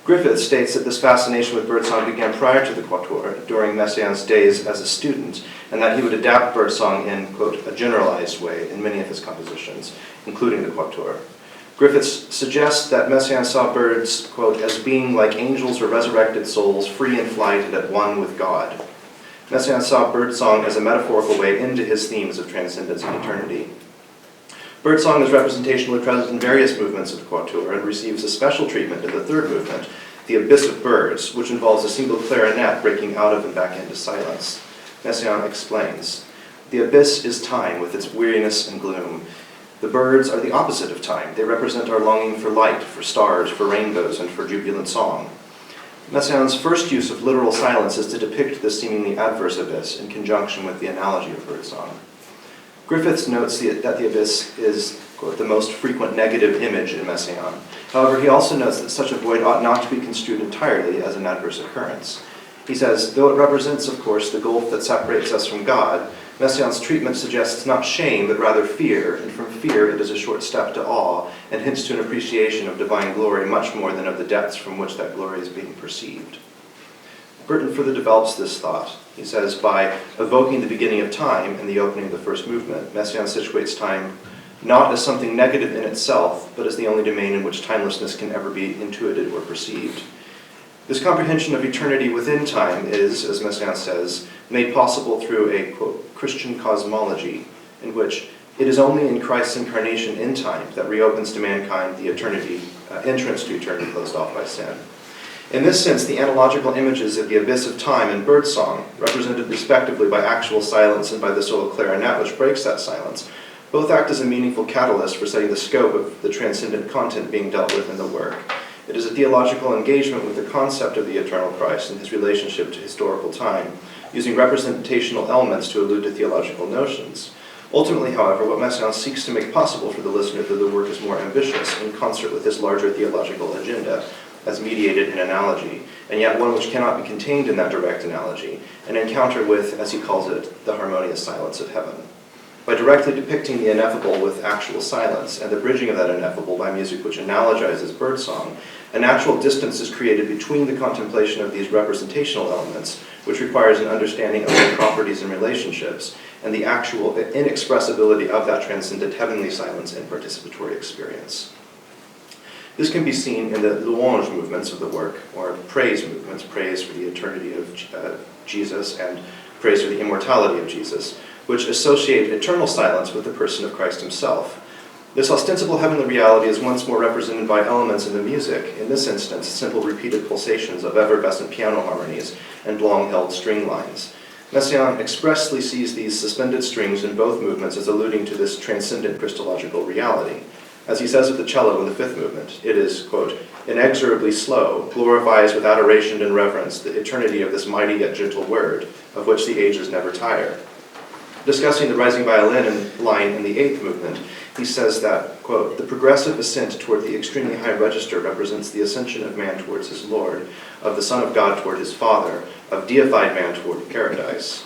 Griffith states that this fascination with birdsong began prior to the quatuor, during Messiaen's days as a student, and that he would adapt birdsong in, quote, a generalized way in many of his compositions, including the quatuor. Griffith suggests that Messiaen saw birds, quote, as being like angels or resurrected souls, free in flight and at one with God. Messiaen saw birdsong as a metaphorical way into his themes of transcendence and eternity. Birdsong is representationally present in various movements of the quatuor and receives a special treatment in the third movement, the Abyss of Birds, which involves a single clarinet breaking out of and back into silence. Messiaen explains, the abyss is time with its weariness and gloom. The birds are the opposite of time. They represent our longing for light, for stars, for rainbows, and for jubilant song. Messiaen's first use of literal silence is to depict this seemingly adverse abyss in conjunction with the analogy of birdsong. Griffiths notes that the abyss is, quote, the most frequent negative image in Messiaen. However, he also notes that such a void ought not to be construed entirely as an adverse occurrence. He says, though it represents, of course, the gulf that separates us from God, Messiaen's treatment suggests not shame, but rather fear, and from fear it is a short step to awe, and hints to an appreciation of divine glory much more than of the depths from which that glory is being perceived. Burton further develops this thought. He says, by evoking the beginning of time in the opening of the first movement, Messiaen situates time not as something negative in itself, but as the only domain in which timelessness can ever be intuited or perceived. This comprehension of eternity within time is, as Messiaen says, made possible through a, quote, Christian cosmology, in which it is only in Christ's incarnation in time that reopens to mankind the entrance to eternity closed off by sin. In this sense, the analogical images of the abyss of time and birdsong, represented respectively by actual silence and by the solo clarinet which breaks that silence, both act as a meaningful catalyst for setting the scope of the transcendent content being dealt with in the work. It is a theological engagement with the concept of the eternal Christ and his relationship to historical time, using representational elements to allude to theological notions. Ultimately, however, what Messiaen seeks to make possible for the listener through the work is more ambitious, in concert with his larger theological agenda, as mediated in analogy, and yet one which cannot be contained in that direct analogy, an encounter with, as he calls it, the harmonious silence of heaven. By directly depicting the ineffable with actual silence, and the bridging of that ineffable by music which analogizes birdsong, a natural distance is created between the contemplation of these representational elements, which requires an understanding of their properties and relationships, and the actual inexpressibility of that transcendent heavenly silence and participatory experience. This can be seen in the louange movements of the work, or praise movements, praise for the eternity of Jesus and praise for the immortality of Jesus, which associate eternal silence with the person of Christ himself. This ostensible heavenly reality is once more represented by elements in the music, in this instance, simple repeated pulsations of effervescent piano harmonies and long-held string lines. Messiaen expressly sees these suspended strings in both movements as alluding to this transcendent Christological reality. As he says of the cello in the fifth movement, it is, quote, inexorably slow, glorifies with adoration and reverence the eternity of this mighty yet gentle word, of which the ages never tire. Discussing the rising violin line in the eighth movement, he says that, quote, the progressive ascent toward the extremely high register represents the ascension of man towards his Lord, of the Son of God toward his Father, of deified man toward paradise.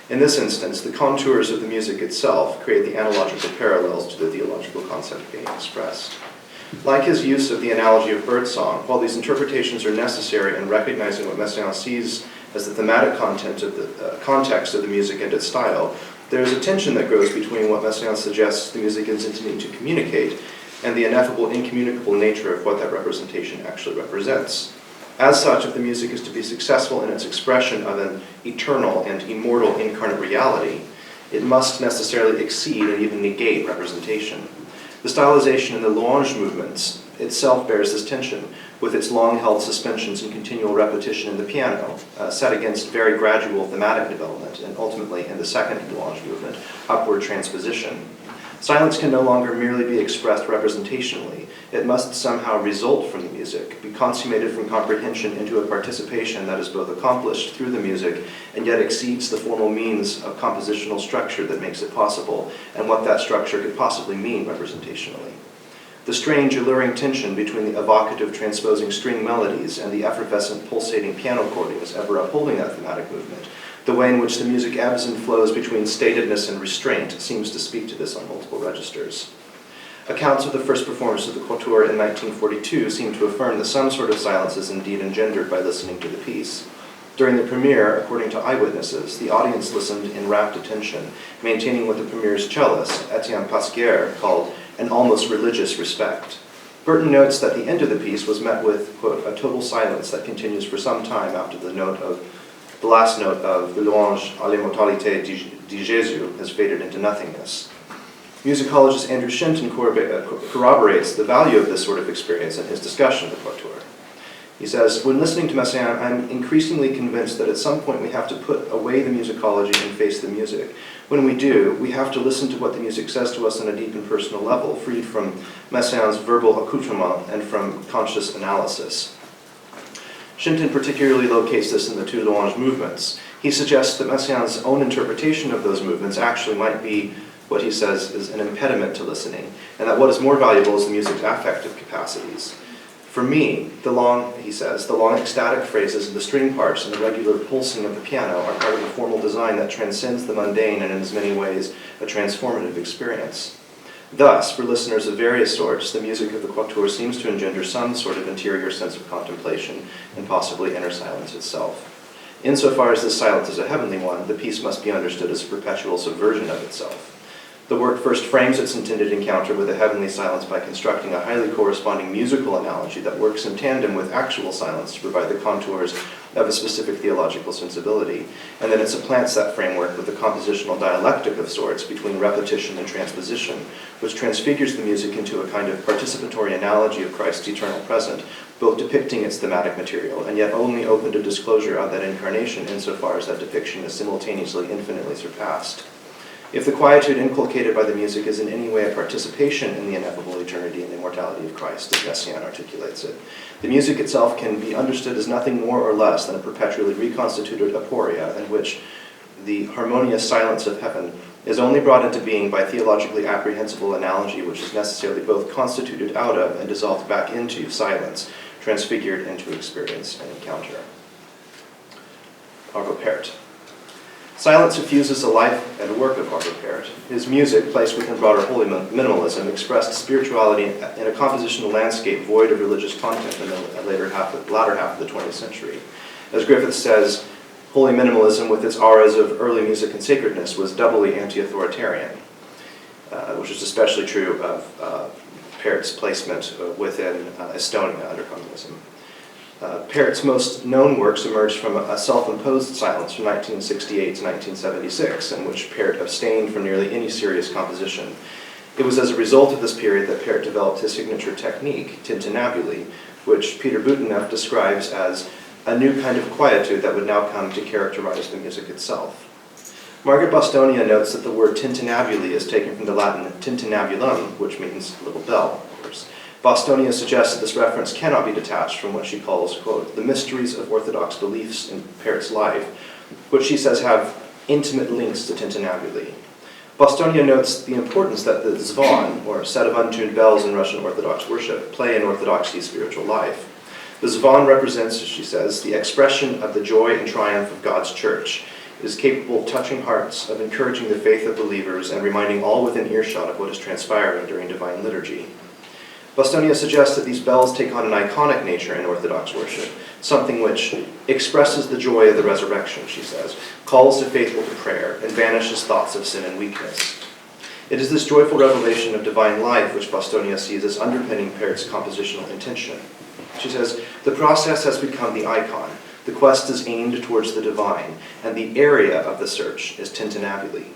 In this instance, the contours of the music itself create the analogical parallels to the theological concept being expressed. Like his use of the analogy of birdsong, while these interpretations are necessary in recognizing what Messiaen sees as the thematic content of the context of the music and its style, there is a tension that grows between what Messiaen suggests the music is intending to communicate and the ineffable, incommunicable nature of what that representation actually represents. As such, if the music is to be successful in its expression of an eternal and immortal incarnate reality, it must necessarily exceed and even negate representation. The stylization in the louange movements itself bears this tension, with its long-held suspensions and continual repetition in the piano, set against very gradual thematic development, and ultimately, in the second louange movement, upward transposition. Silence can no longer merely be expressed representationally. It must somehow result from the music, be consummated from comprehension into a participation that is both accomplished through the music and yet exceeds the formal means of compositional structure that makes it possible, and what that structure could possibly mean representationally. The strange, alluring tension between the evocative transposing string melodies and the effervescent pulsating piano chordings ever upholding that thematic movement The way in which the music ebbs and flows between statedness and restraint seems to speak to this on multiple registers. Accounts of the first performance of the Quatuor in 1942 seem to affirm that some sort of silence is indeed engendered by listening to the piece. During the premiere, according to eyewitnesses, the audience listened in rapt attention, maintaining what the premiere's cellist, Etienne Pasquier, called an almost religious respect. Burton notes that the end of the piece was met with, quote, a total silence that continues for some time after the last note of the louange à l'immortalité de Jésus has faded into nothingness. Musicologist Andrew Shenton corroborates the value of this sort of experience in his discussion of the Quatuor. He says, when listening to Messiaen, I'm increasingly convinced that at some point we have to put away the musicology and face the music. When we do, we have to listen to what the music says to us on a deep and personal level, freed from Messiaen's verbal accoutrement and from conscious analysis. Shenton particularly locates this in the two louange movements. He suggests that Messiaen's own interpretation of those movements actually might be what he says is an impediment to listening, and that what is more valuable is the music's affective capacities. For me, he says, the long ecstatic phrases of the string parts and the regular pulsing of the piano are part of a formal design that transcends the mundane and in as many ways a transformative experience. Thus, for listeners of various sorts, the music of the Quatuor seems to engender some sort of interior sense of contemplation and possibly inner silence itself. Insofar as this silence is a heavenly one, the piece must be understood as a perpetual subversion of itself. The work first frames its intended encounter with a heavenly silence by constructing a highly corresponding musical analogy that works in tandem with actual silence to provide the contours of a specific theological sensibility, and then it supplants that framework with a compositional dialectic of sorts between repetition and transposition, which transfigures the music into a kind of participatory analogy of Christ's eternal present, both depicting its thematic material, and yet only open to disclosure of that incarnation insofar as that depiction is simultaneously infinitely surpassed. If the quietude inculcated by the music is in any way a participation in the ineffable eternity and immortality of Christ, as Messiaen articulates it, the music itself can be understood as nothing more or less than a perpetually reconstituted aporia in which the harmonious silence of heaven is only brought into being by theologically apprehensible analogy, which is necessarily both constituted out of and dissolved back into silence, transfigured into experience and encounter. Arvo Pärt. Silence suffuses the life and work of Arvo Pärt. His music, placed within broader holy minimalism, expressed spirituality in a compositional landscape void of religious content in the latter half of the 20th century. As Griffith says, holy minimalism, with its auras of early music and sacredness, was doubly anti-authoritarian, which is especially true of Pärt's placement within Estonia under communism. Pärt's most known works emerged from a self-imposed silence from 1968 to 1976, in which Pärt abstained from nearly any serious composition. It was as a result of this period that Pärt developed his signature technique, tintinnabuli, which Peter Butenef describes as a new kind of quietude that would now come to characterize the music itself. Margaret Bostonia notes that the word tintinnabuli is taken from the Latin tintinnabulum, which means little bell, of course. Bostonia suggests that this reference cannot be detached from what she calls, quote, the mysteries of Orthodox beliefs in Pärt's life, which she says have intimate links to tintinnabuli. Bostonia notes the importance that the zvon, or set of untuned bells in Russian Orthodox worship, play in Orthodoxy's spiritual life. The zvon represents, as she says, the expression of the joy and triumph of God's church. It is capable of touching hearts, of encouraging the faith of believers, and reminding all within earshot of what is transpiring during divine liturgy. Bostonia suggests that these bells take on an iconic nature in Orthodox worship, something which expresses the joy of the resurrection, she says, calls the faithful to prayer, and banishes thoughts of sin and weakness. It is this joyful revelation of divine life which Bostonia sees as underpinning Pärt's compositional intention. She says, the process has become the icon, the quest is aimed towards the divine, and the area of the search is tintinnabuli.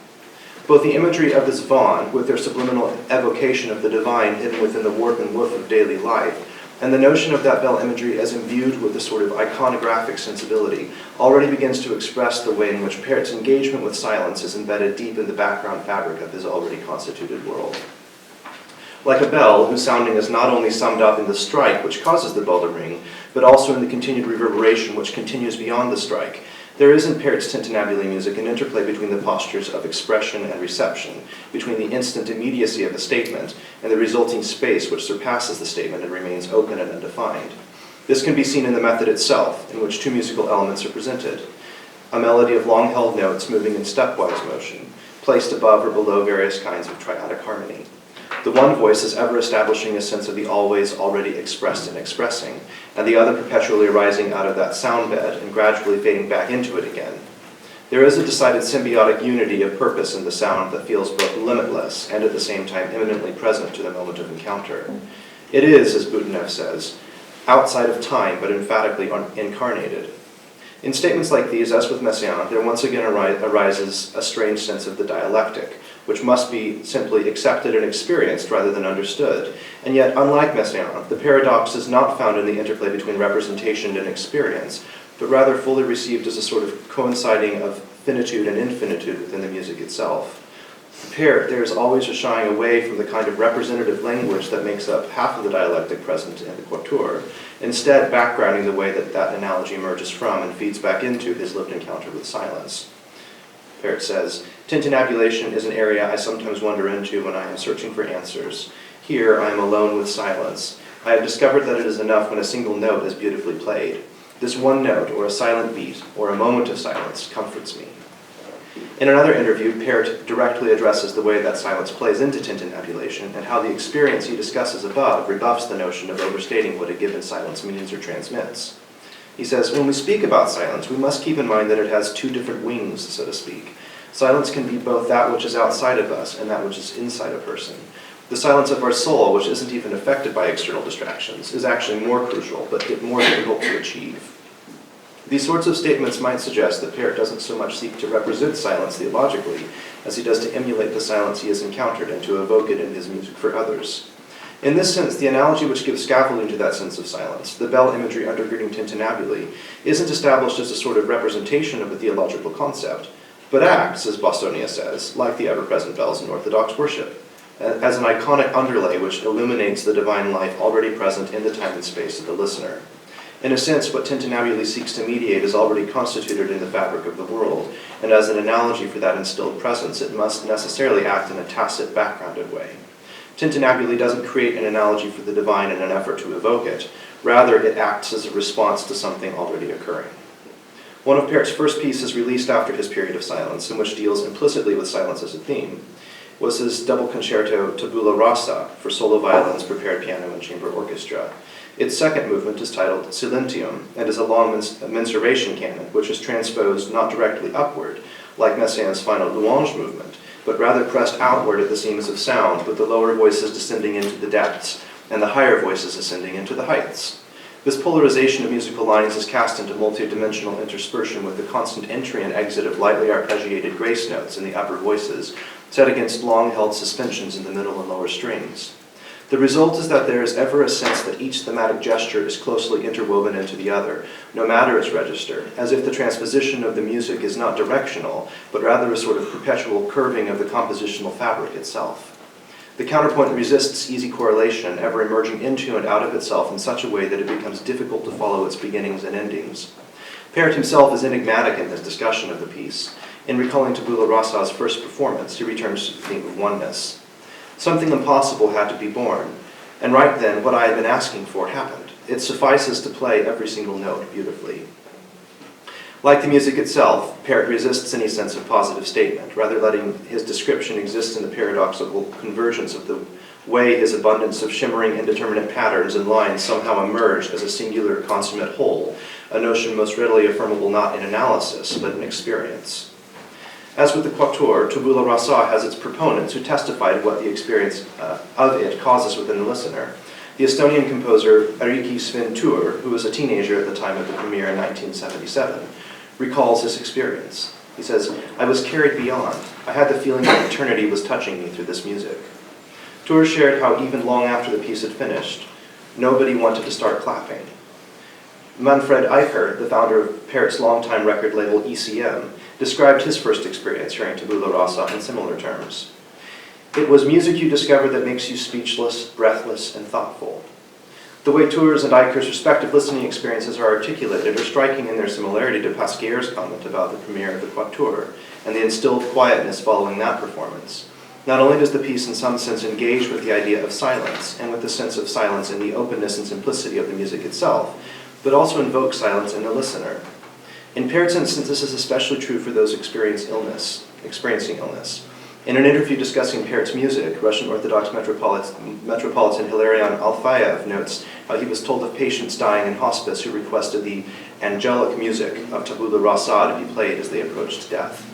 Both the imagery of the zvon, with their subliminal evocation of the divine hidden within the warp and woof of daily life, and the notion of that bell imagery as imbued with a sort of iconographic sensibility, already begins to express the way in which Pärt's engagement with silence is embedded deep in the background fabric of his already constituted world. Like a bell, whose sounding is not only summed up in the strike which causes the bell to ring, but also in the continued reverberation which continues beyond the strike, there is in Pärt's tintinnabuli music an interplay between the postures of expression and reception, between the instant immediacy of a statement and the resulting space which surpasses the statement and remains open and undefined. This can be seen in the method itself, in which two musical elements are presented. a melody of long-held notes moving in stepwise motion, placed above or below various kinds of triadic harmony. The one voice is ever establishing a sense of the always already expressed and expressing, and the other perpetually arising out of that sound bed and gradually fading back into it again. There is a decided symbiotic unity of purpose in the sound that feels both limitless and at the same time imminently present to the moment of encounter. It is, as Butenev says, outside of time but emphatically incarnated. In statements like these, as with Messiaen, there once again arises a strange sense of the dialectic, which must be simply accepted and experienced rather than understood. And yet, unlike Messiaen, the paradox is not found in the interplay between representation and experience, but rather fully received as a sort of coinciding of finitude and infinitude within the music itself. There is always a shying away from the kind of representative language that makes up half of the dialectic present in the quatuor, instead backgrounding the way that that analogy emerges from and feeds back into his lived encounter with silence. Perret says, "Tintinnabulation is an area I sometimes wander into when I am searching for answers. Here I am alone with silence. I have discovered that it is enough when a single note is beautifully played. This one note, or a silent beat, or a moment of silence, comforts me." In another interview, Perret directly addresses the way that silence plays into tintinnabulation and how the experience he discusses above rebuffs the notion of overstating what a given silence means or transmits. He says, "When we speak about silence, we must keep in mind that it has two different wings, so to speak. Silence can be both that which is outside of us and that which is inside a person. The silence of our soul, which isn't even affected by external distractions, is actually more crucial, but more difficult to achieve." These sorts of statements might suggest that Perret doesn't so much seek to represent silence theologically as he does to emulate the silence he has encountered and to evoke it in his music for others. In this sense, the analogy which gives scaffolding to that sense of silence, the bell imagery undergirding tintinnabuli, isn't established as a sort of representation of a theological concept, but acts, as Bostonia says, like the ever-present bells in Orthodox worship, as an iconic underlay which illuminates the divine life already present in the time and space of the listener. In a sense, what tintinnabuli seeks to mediate is already constituted in the fabric of the world, and as an analogy for that instilled presence, it must necessarily act in a tacit, backgrounded way. Tintinnabuli doesn't create an analogy for the divine in an effort to evoke it. Rather, it acts as a response to something already occurring. One of Perret's first pieces released after his period of silence, and which deals implicitly with silence as a theme, was his double concerto Tabula Rasa for solo violins, prepared piano, and chamber orchestra. Its second movement is titled Silentium, and is a long mensuration canon, which is transposed not directly upward, like Messiaen's final Louange movement, but rather pressed outward at the seams of sound, with the lower voices descending into the depths, and the higher voices ascending into the heights. This polarization of musical lines is cast into multi-dimensional interspersion with the constant entry and exit of lightly arpeggiated grace notes in the upper voices, set against long-held suspensions in the middle and lower strings. The result is that there is ever a sense that each thematic gesture is closely interwoven into the other, no matter its register, as if the transposition of the music is not directional, but rather a sort of perpetual curving of the compositional fabric itself. The counterpoint resists easy correlation, ever emerging into and out of itself in such a way that it becomes difficult to follow its beginnings and endings. Perret himself is enigmatic in his discussion of the piece. In recalling Tabula Rasa's first performance, he returns to the theme of oneness. "Something impossible had to be born, and right then what I had been asking for happened. It suffices to play every single note beautifully." Like the music itself, Perret resists any sense of positive statement, rather letting his description exist in the paradoxical convergence of the way his abundance of shimmering indeterminate patterns and lines somehow emerged as a singular consummate whole, a notion most readily affirmable not in analysis, but in experience. As with the quatuor, Tabula Rasa has its proponents who testify to what the experience of it causes within the listener. The Estonian composer Erkki Sven Tuur, who was a teenager at the time of the premiere in 1977, recalls his experience. He says, "I was carried beyond. I had the feeling that eternity was touching me through this music." Tuur shared how even long after the piece had finished, nobody wanted to start clapping. Manfred Eicher, the founder of Perret's longtime record label ECM, described his first experience hearing Tabula Rasa in similar terms. "It was music you discover that makes you speechless, breathless, and thoughtful." The way Tuur's and Eicher's respective listening experiences are articulated are striking in their similarity to Pasquier's comment about the premiere of the quatuor, and the instilled quietness following that performance. Not only does the piece in some sense engage with the idea of silence, and with the sense of silence in the openness and simplicity of the music itself, but also invoke silence in the listener. In Perrot's instance, this is especially true for those experiencing illness. In an interview discussing Perrot's music, Russian Orthodox Metropolitan Hilarion Alfayev notes how he was told of patients dying in hospice who requested the angelic music of tabula rasa to be played as they approached death.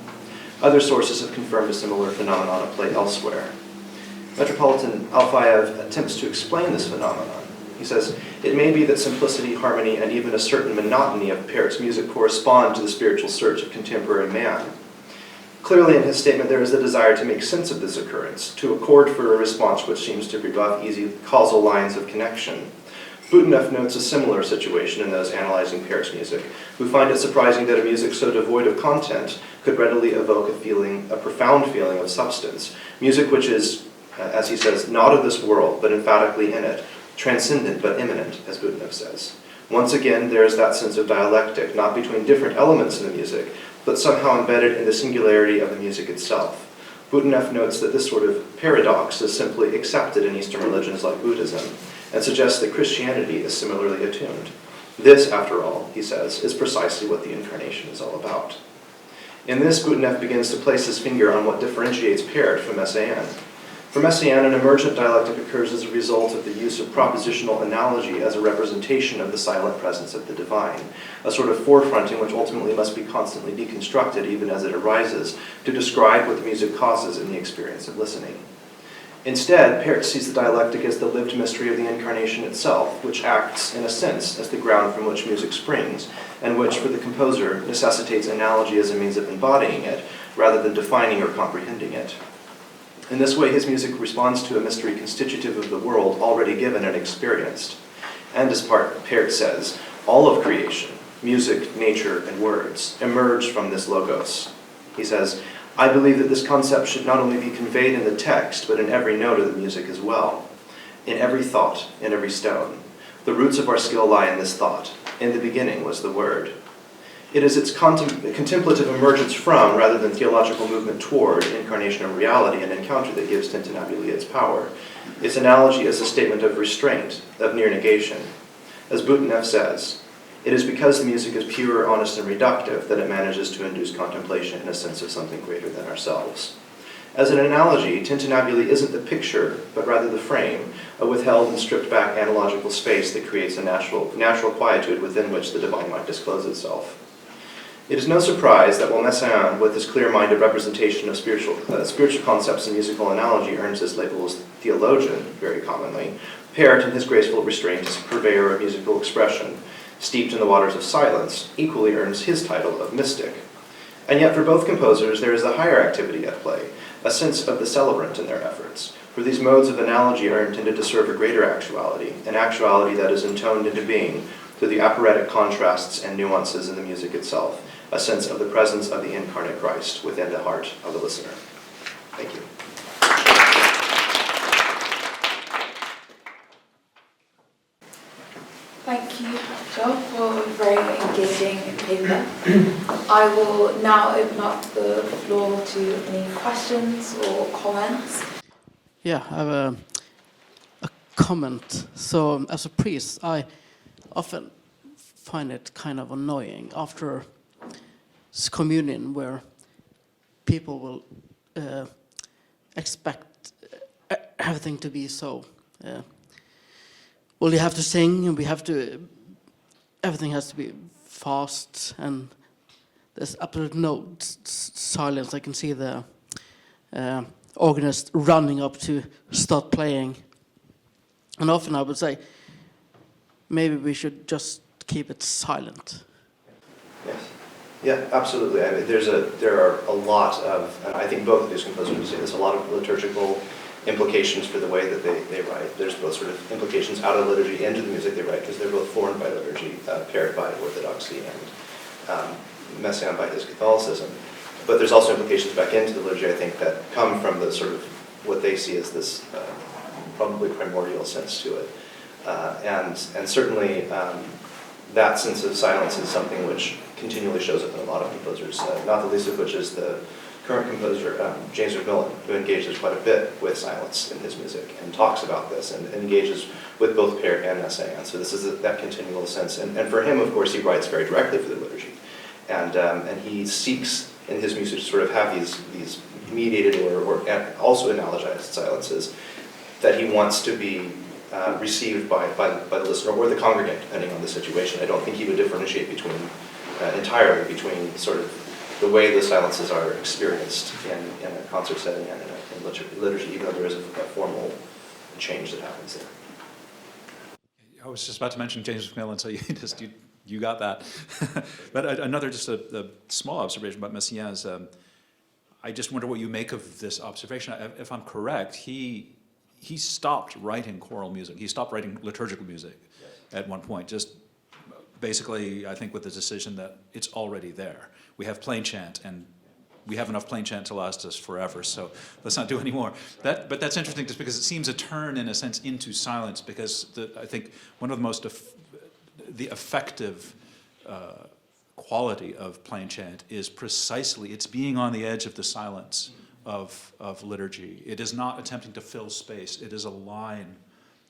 Other sources have confirmed a similar phenomenon at play elsewhere. Metropolitan Alfayev attempts to explain this phenomenon. He says, "It may be that simplicity, harmony, and even a certain monotony of Perrot's music correspond to the spiritual search of contemporary man. Clearly in his statement there is a desire to make sense of this occurrence, to accord for a response which seems to rebuff easy causal lines of connection." Butenef notes a similar situation in those analyzing Perrot's music, who find it surprising that a music so devoid of content could readily evoke a profound feeling of substance. Music which is, as he says, not of this world, but emphatically in it, transcendent but immanent, as Butenef says. Once again, there is that sense of dialectic, not between different elements in the music, but somehow embedded in the singularity of the music itself. Butenef notes that this sort of paradox is simply accepted in Eastern religions like Buddhism, and suggests that Christianity is similarly attuned. This, after all, he says, is precisely what the Incarnation is all about. In this, Butenef begins to place his finger on what differentiates Perrot from Messiaen. For Messiaen, an emergent dialectic occurs as a result of the use of propositional analogy as a representation of the silent presence of the divine, a sort of forefronting which ultimately must be constantly deconstructed even as it arises, to describe what the music causes in the experience of listening. Instead, Perrot sees the dialectic as the lived mystery of the Incarnation itself, which acts, in a sense, as the ground from which music springs, and which, for the composer, necessitates analogy as a means of embodying it, rather than defining or comprehending it. In this way, his music responds to a mystery constitutive of the world already given and experienced. And as Perrot says, all of creation, music, nature, and words, emerge from this logos. He says, "I believe that this concept should not only be conveyed in the text, but in every note of the music as well, in every thought, in every stone. The roots of our skill lie in this thought. In the beginning was the Word." It is its contemplative emergence from, rather than theological movement toward, incarnation of reality and encounter that gives tintinnabuli its power. Its analogy is a statement of restraint, of near negation. As Butenef says, "It is because the music is pure, honest, and reductive that it manages to induce contemplation in a sense of something greater than ourselves." As an analogy, tintinnabuli isn't the picture, but rather the frame, a withheld and stripped back analogical space that creates a natural quietude within which the divine might disclose itself. It is no surprise that while Messiaen, with his clear-minded representation of spiritual concepts and musical analogy, earns his label as theologian very commonly, Perrot, in his graceful restraint as a purveyor of musical expression, steeped in the waters of silence, equally earns his title of mystic. And yet for both composers there is a higher activity at play, a sense of the celebrant in their efforts, for these modes of analogy are intended to serve a greater actuality, an actuality that is intoned into being through the operatic contrasts and nuances in the music itself, a sense of the presence of the incarnate Christ within the heart of the listener. Thank you. Thank you, Joe, for a very engaging paper. I will now open up the floor to any questions or comments. Yeah, I have a comment. So, as a priest, I often find it kind of annoying after communion where people will expect everything to be so. Well, you have to sing, and everything has to be fast, and there's absolutely no silence. I can see the organist running up to start playing. And often I would say, maybe we should just keep it silent. Yes. Yeah, absolutely. I mean, there are a lot of, and I think both of these composers would say there's a lot of liturgical implications for the way that they write. There's both sort of implications out of liturgy into the music they write, because they're both formed by liturgy, paired by orthodoxy, and Messiaen by his Catholicism. But there's also implications back into the liturgy, I think, that come from the sort of what they see as this probably primordial sense to it. And certainly that sense of silence is something which continually shows up in a lot of composers, not the least of which is the current composer, James McClymont, who engages quite a bit with silence in his music and talks about this and engages with both Perrot and Messiaen. So this is that continual sense. And for him, of course, he writes very directly for the liturgy. And he seeks in his music to sort of have these mediated or also analogized silences that he wants to be received by the listener or the congregant, depending on the situation. I don't think he would differentiate entirely between sort of the way the silences are experienced in a concert setting and in liturgy, even though there is a formal change that happens there. I was just about to mention James McClymont, so you got that. But another, just a small observation about Messiaen is, I just wonder what you make of this observation. If I'm correct, he stopped writing choral music. He stopped writing liturgical music at one point, just basically, I think, with the decision that it's already there. We have plain chant, and we have enough plain chant to last us forever, so let's not do any more. But that's interesting just because it seems a turn, in a sense, into silence, because I think one of the most the effective quality of plain chant is precisely its being on the edge of the silence of liturgy. It is not attempting to fill space. It is a line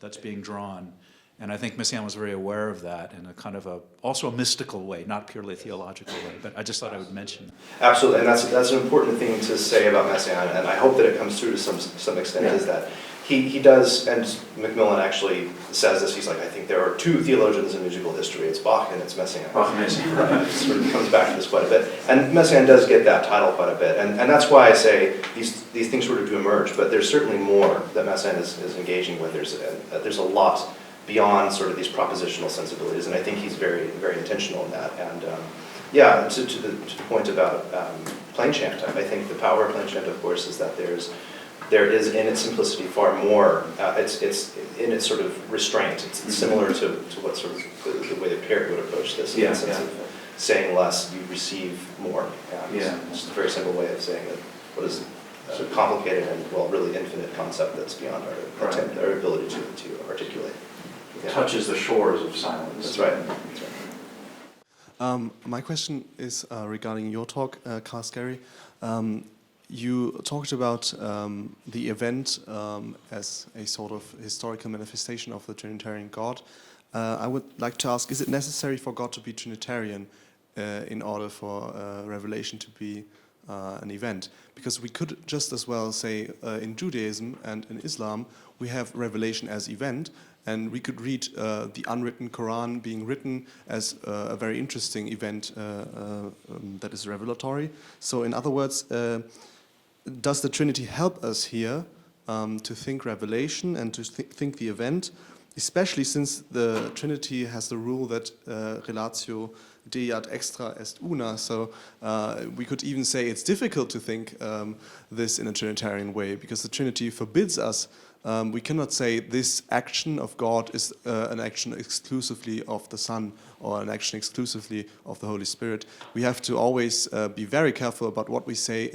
that's being drawn. And I think Messiaen was very aware of that in a kind of also a mystical way, not purely a theological way. But I just thought I would mention. Absolutely, and that's an important thing to say about Messiaen, and I hope that it comes through to some extent, is that he does, and McClymont actually says this, he's like, I think there are two theologians in musical history, it's Bach and it's Messiaen. Bach and Messiaen. Right, it sort of comes back to this quite a bit. And Messiaen does get that title quite a bit, and that's why I say these things sort of do emerge, but there's certainly more that Messiaen is engaging with. There's a lot beyond sort of these propositional sensibilities, and I think he's very, very intentional in that. And to the point about plain chant, I think the power of plain chant, of course, is that there is in its simplicity far more. It's in its sort of restraint. It's similar to what sort of the way that Perry would approach this. In the sense of saying less, you receive more. It's just a very simple way of saying that what is a complicated and really infinite concept that's beyond our ability to articulate. Touches the shores of silence. That's right. My question is regarding your talk, Carl Scerri. You talked about the event as a sort of historical manifestation of the Trinitarian God. I would like to ask, is it necessary for God to be Trinitarian in order for revelation to be an event? Because we could just as well say in Judaism and in Islam, we have revelation as event, and we could read the unwritten Quran being written as a very interesting event that is revelatory. So in other words, does the Trinity help us here to think revelation and to think the event, especially since the Trinity has the rule that relatio Dei ad extra est una, so we could even say it's difficult to think this in a Trinitarian way, because the Trinity forbids us. We cannot say this action of God is an action exclusively of the Son or an action exclusively of the Holy Spirit. We have to always be very careful about what we say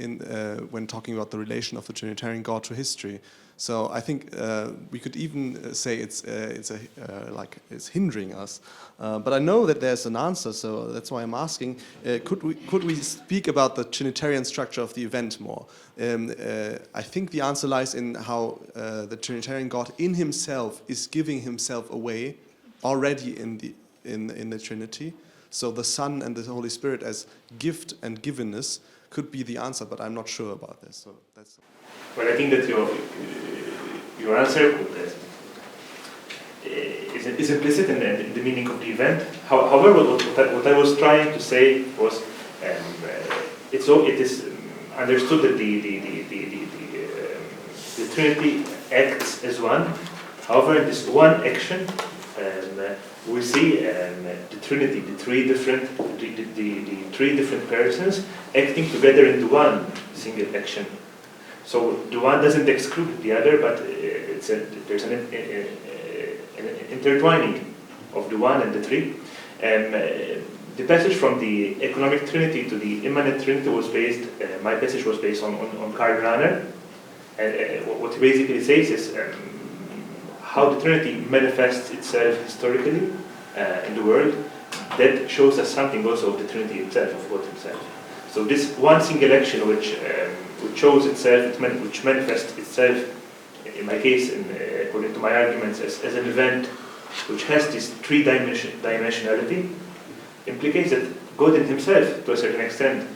when talking about the relation of the Trinitarian God to history. So I think we could even say it's hindering us. But I know that there's an answer, so that's why I'm asking: could we speak about the Trinitarian structure of the event more? I think the answer lies in how the Trinitarian God in Himself is giving Himself away already in the Trinity. So the Son and the Holy Spirit as gift and givenness could be the answer, but I'm not sure about this. So that's. Well, I think that your answer is implicit in the meaning of the event. However, what I was trying to say was it is understood that the Trinity acts as one. However, in this one action, we see the Trinity, the three different persons acting together into one single action. So the one doesn't exclude the other, but there's an intertwining of the one and the three. The passage from the economic Trinity to the immanent Trinity was based. My passage was based on Karl Rahner. What he basically says is how the Trinity manifests itself historically in the world. That shows us something also of the Trinity itself, of God Himself. So this one single action which shows itself, which manifests itself, in my case, according to my arguments, as an event which has this three-dimensionality, implicates that God in himself, to a certain extent,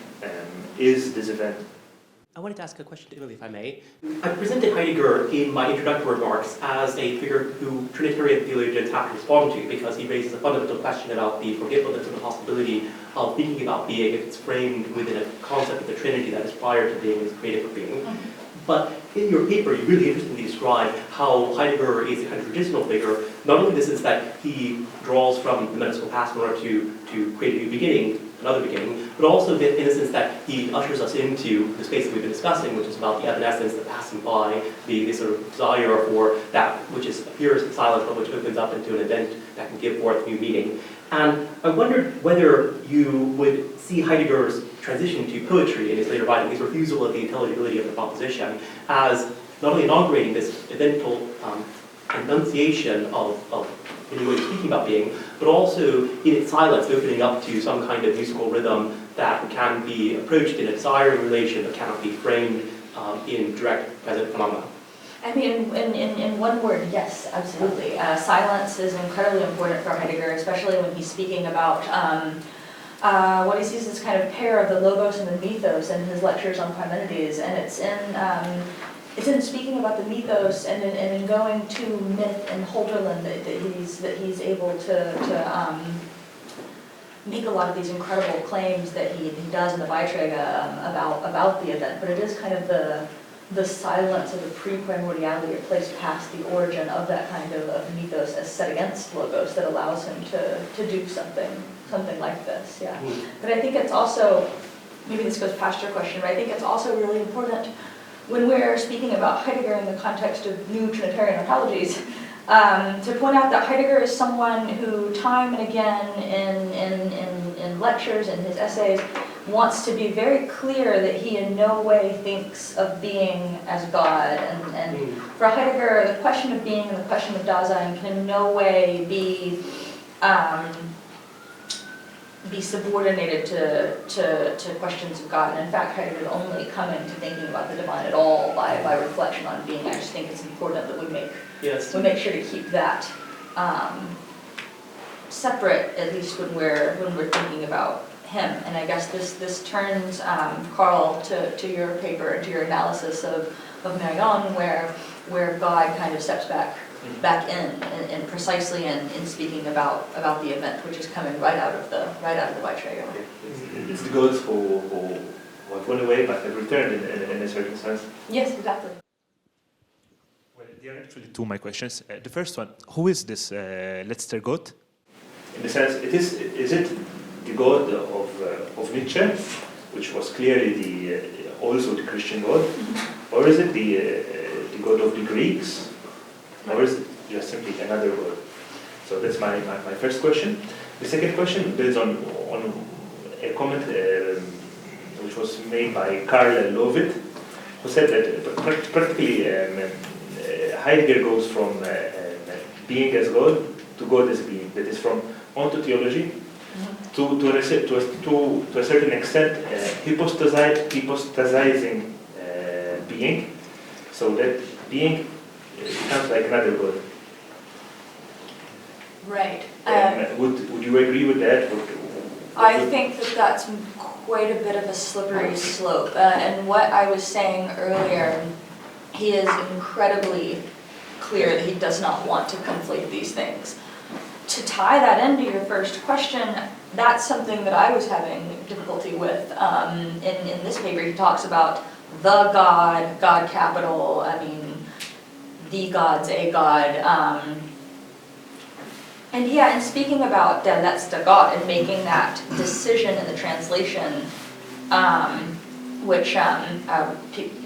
is this event. I wanted to ask a question to Emily, if I may. I presented Heidegger in my introductory remarks as a figure who Trinitarian theologians have to respond to because he raises a fundamental question about the forgetfulness of the possibility of thinking about being if it's framed within a concept of the Trinity that is prior to being as creative of being. But in your paper, you really interestingly describe how Heidegger is a kind of traditional figure, not only in the sense that he draws from the metaphysical past in order to create a new beginning, another beginning, but also in the sense that he ushers us into the space that we've been discussing, which is about the evanescence, the passing by, the sort of desire for that which appears silent but which opens up into an event that can give forth new meaning. And I wondered whether you would see Heidegger's transition to poetry in his later writing, his refusal of the intelligibility of the proposition, as not only inaugurating this eventual enunciation of in the way of speaking about being, but also in its silence opening up to some kind of musical rhythm that can be approached in a desiring relation but cannot be framed in direct present phenomena. I mean, in one word, yes, absolutely. Silence is incredibly important for Heidegger, especially when he's speaking about what he sees as kind of pair of the logos and the mythos in his lectures on Parmenides, and it's in speaking about the mythos and in going to myth and Holderlin that he's able to make a lot of these incredible claims that he does in the Beiträge about the event. But it is kind of the silence of the pre-primordiality or place past the origin of that kind of mythos as set against logos that allows him to do something like this. Yeah. But I think it's also, maybe this goes past your question, but I think it's also really important when we're speaking about Heidegger in the context of new Trinitarian ontologies, to point out that Heidegger is someone who time and again in lectures and his essays wants to be very clear that he in no way thinks of being as God. And for Heidegger, the question of being and the question of Dasein can in no way be subordinated to questions of God. And in fact, Heidegger is only coming to thinking about the divine at all by reflection on being. I just think it's important that we make sure to keep that separate, at least when we're thinking about him. And I guess this turns, Carl, to your paper and to your analysis of Marion, where God kind of steps back in precisely in speaking about the event, which is coming right out of the Beiträge. It's the gods who have gone away but have returned in a certain sense. Yes, exactly. Well, there are actually two my questions. The first one: who is this letzter Gott? In the sense, is it the God of Nietzsche, which was clearly also the Christian God, or is it the God of the Greeks? Or is it just simply another God? So that's my first question. The second question builds on a comment which was made by Karl Lovitt, who said that practically Heidegger goes from being as God to God as being. That is from Onto-Theology to a certain extent hypostasizing being, so that being becomes like another God. Right. Would you agree with that? I think that's quite a bit of a slippery slope. And what I was saying earlier, he is incredibly clear that he does not want to conflate these things. To tie that into your first question, that's something that I was having difficulty with. In this paper, he talks about the God, God capital, the gods, a God. And yeah, in speaking about der letzte Gott and making that decision in the translation, which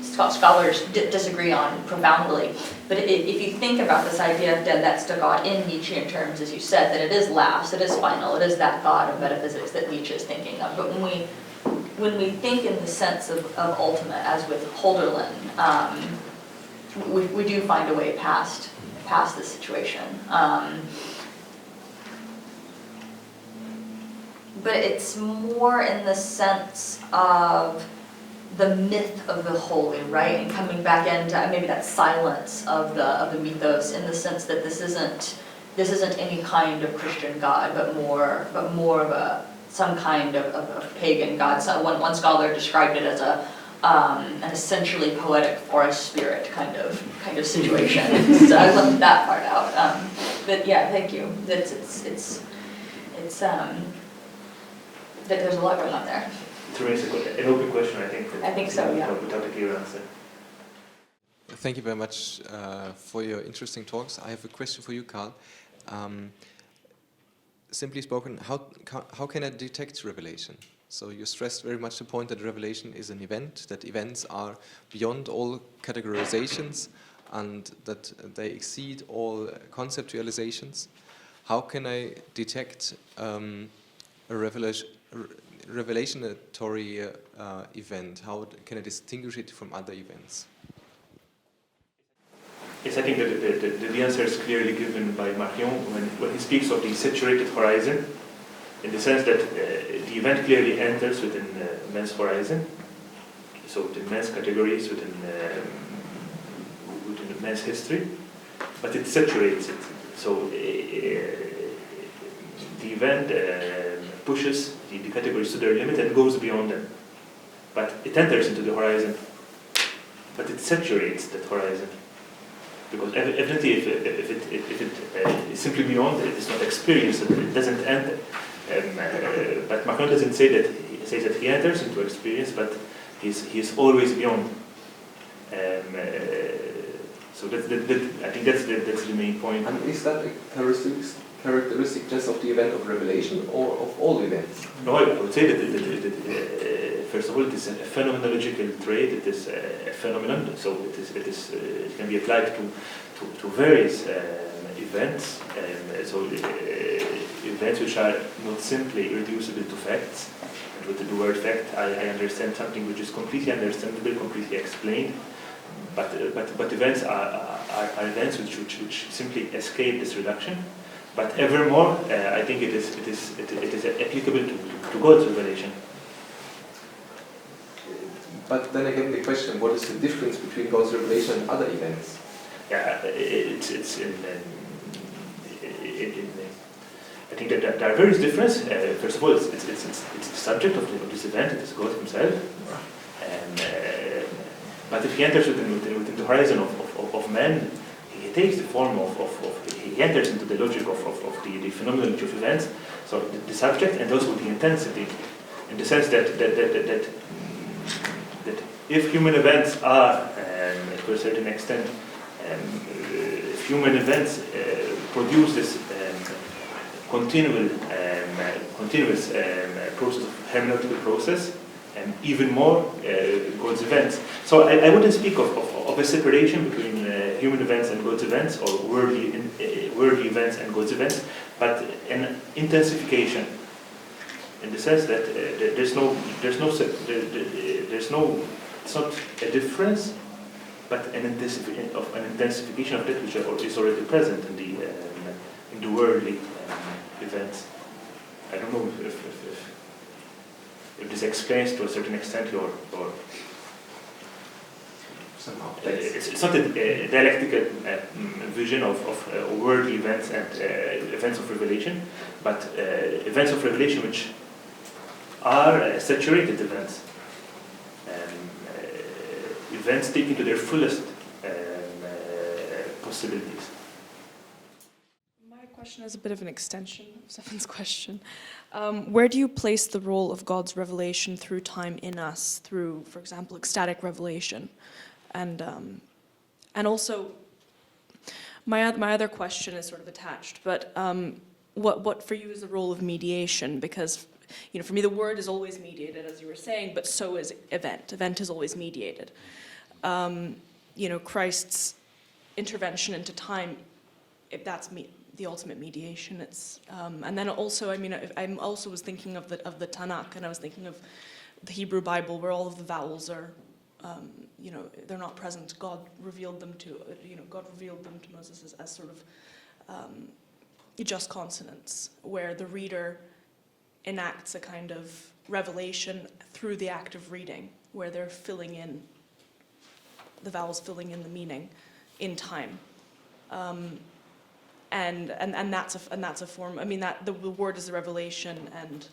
scholars disagree on profoundly, but if you think about this idea of der letzte Gott in Nietzschean terms, as you said, that it is last, it is final, it is that God of metaphysics that Nietzsche is thinking of. But when we think in the sense of ultimate, as with Holderlin, we do find a way past this situation. But it's more in the sense of the myth of the holy, right? And coming back into maybe that silence of the mythos, in the sense that this isn't any kind of Christian God, but more of some kind of pagan god. So one scholar described it as an essentially poetic forest spirit kind of situation. So I left that part out. But yeah, thank you. There's a lot going on there. To raise an open question, I think. I think so, yeah. Without a clear answer. Thank you very much for your interesting talks. I have a question for you, Carl. Simply spoken, how can I detect revelation? So you stressed very much the point that revelation is an event, that events are beyond all categorizations, and that they exceed all conceptualizations. How can I detect a revelatory event? How can I distinguish it from other events? Yes, I think that the answer is clearly given by McClymont when he speaks of the saturated horizon, in the sense that the event clearly enters within man's horizon, so within man's categories, within man's history, but it saturates it. So the event pushes the categories to their limit and goes beyond them. But it enters into the horizon, but it saturates that horizon. Because evidently, if it is simply beyond it, it's not experienced, it doesn't enter. But McClymont doesn't say that. He says that he enters into experience, but he's always beyond. So I think that's the main point. And is that a characteristic just of the event of revelation or of all events? No, I would say that first of all, it is a phenomenological trait. It is a phenomenon, so it can be applied to various events. Events which are not simply reducible to facts. And with the word fact, I understand something which is completely understandable, completely explained. But events are events which simply escape this reduction. But evermore, I think it is applicable to God's revelation. But then again, the question: what is the difference between God's revelation and other events? Yeah, I think that there are various differences. First of all, it's the subject of this event. It is God Himself. But if he enters within the horizon of man, he takes the form he enters into the logic of the phenomenology of events. So the subject and also the intensity, in the sense that if human events are, to a certain extent, if human events produce this continuous process of hermeneutical process, and even more God's events. So I wouldn't speak of a separation between human events and God's events, or worldly events and God's events, but an intensification, in the sense that it's not a difference, but an intensification of that which is already present in the worldly events. I don't know if this explains to a certain extent or Somehow. It's not a dialectical vision of worldly events and events of revelation, but events of revelation which are saturated events, events taken to their fullest possibilities. My question is a bit of an extension of Stefan's question. Where do you place the role of God's revelation through time in us, through, for example, ecstatic revelation? And also, my other question is sort of attached, but what for you is the role of mediation? Because, for me the word is always mediated, as you were saying, but so is event. Event is always mediated. Christ's intervention into time, if that's the ultimate mediation, it's and then also, I also was thinking of the Tanakh, and I was thinking of the Hebrew Bible, where all of the vowels are, they're not present. God revealed them to Moses as sort of just consonants, where the reader enacts a kind of revelation through the act of reading, where they're filling in the vowels, filling in the meaning in time. And that's a form. That the word is a revelation, and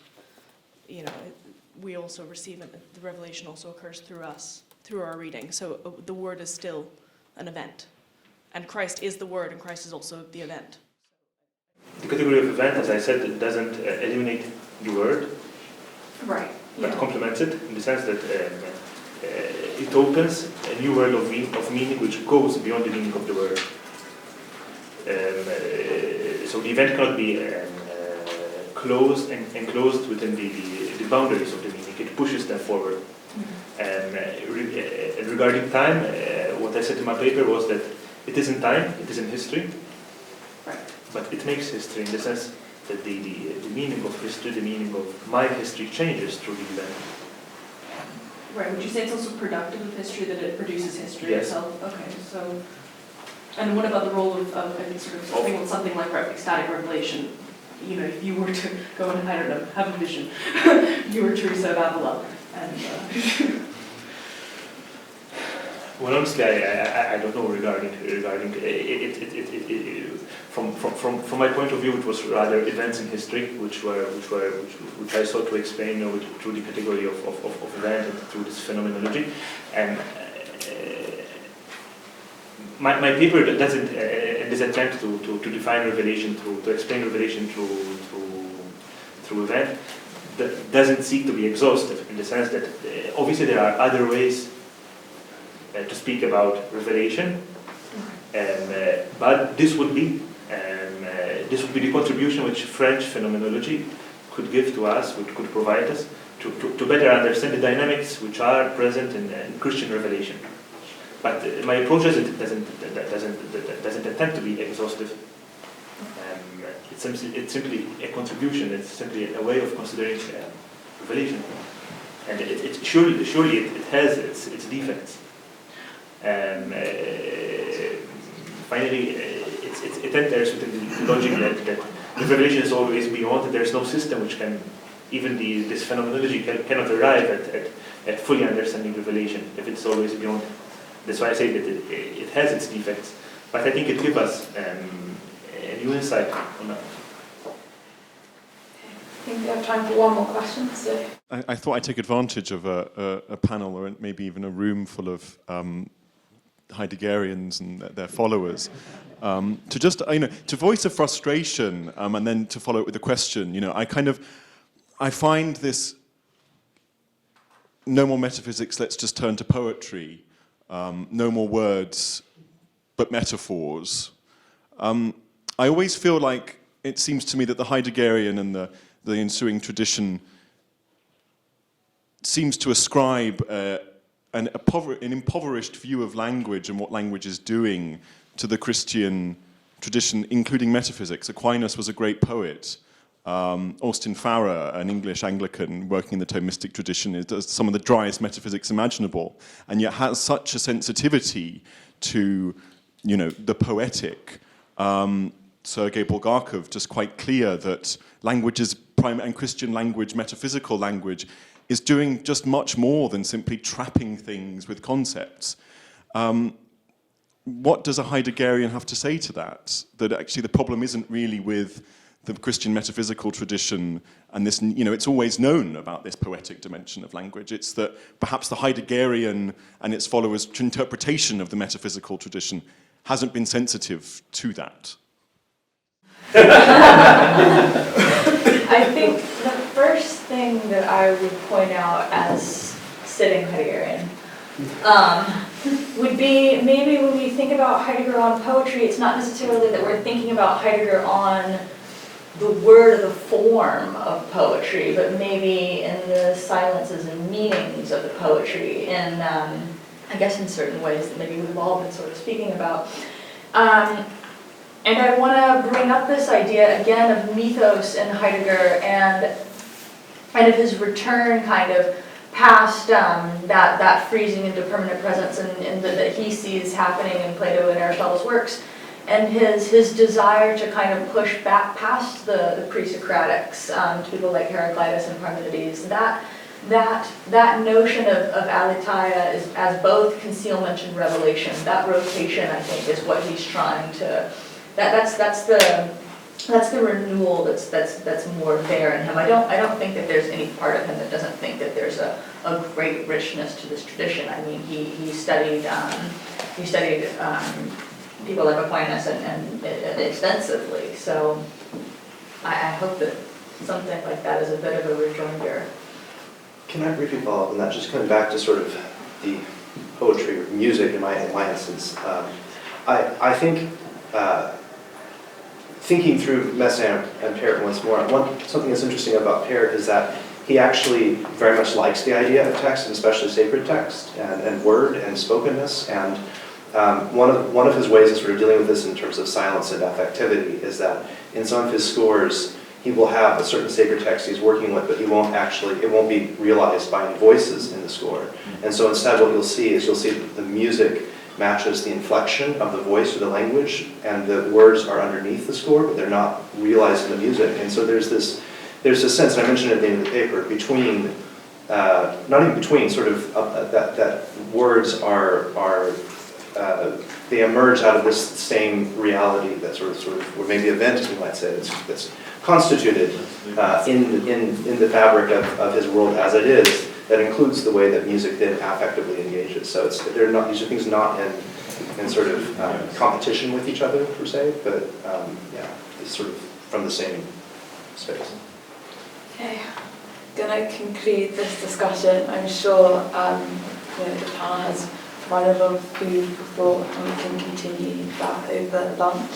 we also receive it, the revelation also occurs through us, through our reading. So the word is still an event. And Christ is the word, and Christ is also the event. The category of event, as I said, it doesn't eliminate the word, Right. but complements it in the sense that it opens a new world of meaning which goes beyond the meaning of the word. So the event cannot be closed and enclosed within the boundaries of the meaning. It pushes them forward. And regarding time, what I said in my paper was that it is in time, it is in history, Right. but it makes history in the sense that the meaning of history, the meaning of my history changes through the event. Right. Would you say it's also productive of history that it produces history Yes. itself? Okay. So, and what about the role of something like ecstatic revelation? If you were to go and, I don't know, have a vision, you were Teresa of Avila, and Well, honestly, I don't know regarding it. From my point of view, it was rather events in history, which I sought to explain through the category of event and through this phenomenology. And my paper doesn't, in this attempt to define revelation, to explain revelation through event, that doesn't seek to be exhaustive in the sense that obviously there are other ways to speak about revelation, but this would be the contribution which French phenomenology could give to us, which could provide us to better understand the dynamics which are present in Christian revelation. But my approach doesn't attempt to be exhaustive. It's simply a contribution. It's simply a way of considering revelation, and it surely it has its defects. Finally, it enters within the logic that the revelation is always beyond. There's no system which can, even this phenomenology cannot arrive at fully understanding revelation if it's always beyond. That's why I say that it has its defects, but I think it gives us a new insight on that. I think we have time for one more question. So. I thought I'd take advantage of a panel or maybe even a room full of Heideggerians and their followers to just to voice a frustration and then to follow it with a question. I find this no more metaphysics, let's just turn to poetry, no more words but metaphors. I always feel like it seems to me that the Heideggerian and the ensuing tradition seems to ascribe an impoverished view of language and what language is doing to the Christian tradition, including metaphysics. Aquinas was a great poet. Austin Farrer, an English Anglican working in the Thomistic tradition, does some of the driest metaphysics imaginable, and yet has such a sensitivity to, the poetic. Sergei Bulgakov, just quite clear that language is and Christian language, metaphysical language, is doing just much more than simply trapping things with concepts. What does a Heideggerian have to say to that? That actually the problem isn't really with the Christian metaphysical tradition and this, it's always known about this poetic dimension of language. It's that perhaps the Heideggerian and its followers' interpretation of the metaphysical tradition hasn't been sensitive to that. I think the first thing that I would point out as sitting Heideggerian would be maybe when we think about Heidegger on poetry, it's not necessarily that we're thinking about Heidegger on the word or the form of poetry, but maybe in the silences and meanings of the poetry, and I guess in certain ways that maybe we've all been sort of speaking about. And I want to bring up this idea again of mythos in Heidegger and of his return kind of past that freezing into permanent presence and that he sees happening in Plato and Aristotle's works, and his desire to kind of push back past the pre-Socratics to people like Heraclitus and Parmenides. That notion of aletheia is as both concealment and revelation. That rotation, I think, is what he's trying to. That's the that's the renewal that's more there in him. I don't think that there's any part of him that doesn't think that there's a great richness to this tradition. I mean, he studied people like Aquinas and extensively. So I hope that something like that is a bit of a rejoinder. Can I briefly follow up on that? Just coming back to sort of the poetry or music in my instance. I think thinking through Messiaen and Perret once more, something that's interesting about Perret is that he actually very much likes the idea of text, and especially sacred text, and word and spokenness. And one of his ways of sort of dealing with this in terms of silence and affectivity is that in some of his scores, he will have a certain sacred text he's working with, but it won't be realized by any voices in the score. And so instead what you'll see that the music matches the inflection of the voice or the language, and the words are underneath the score, but they're not realized in the music. And so there's this sense, and I mentioned it at the end of the paper, between, not even between, sort of, that words are they emerge out of this same reality that sort of, or maybe event, you might say, that's constituted in the fabric of his world as it is, that includes the way that music then affectively engages. So these are things not in sort of competition with each other per se, but it's sort of from the same space. Okay, gonna conclude this discussion. I'm sure the panel has provided a lot of food for thought, and we can continue that over lunch.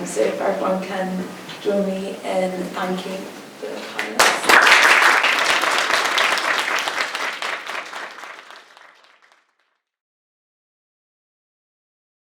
So if everyone can join me in thanking the panelists.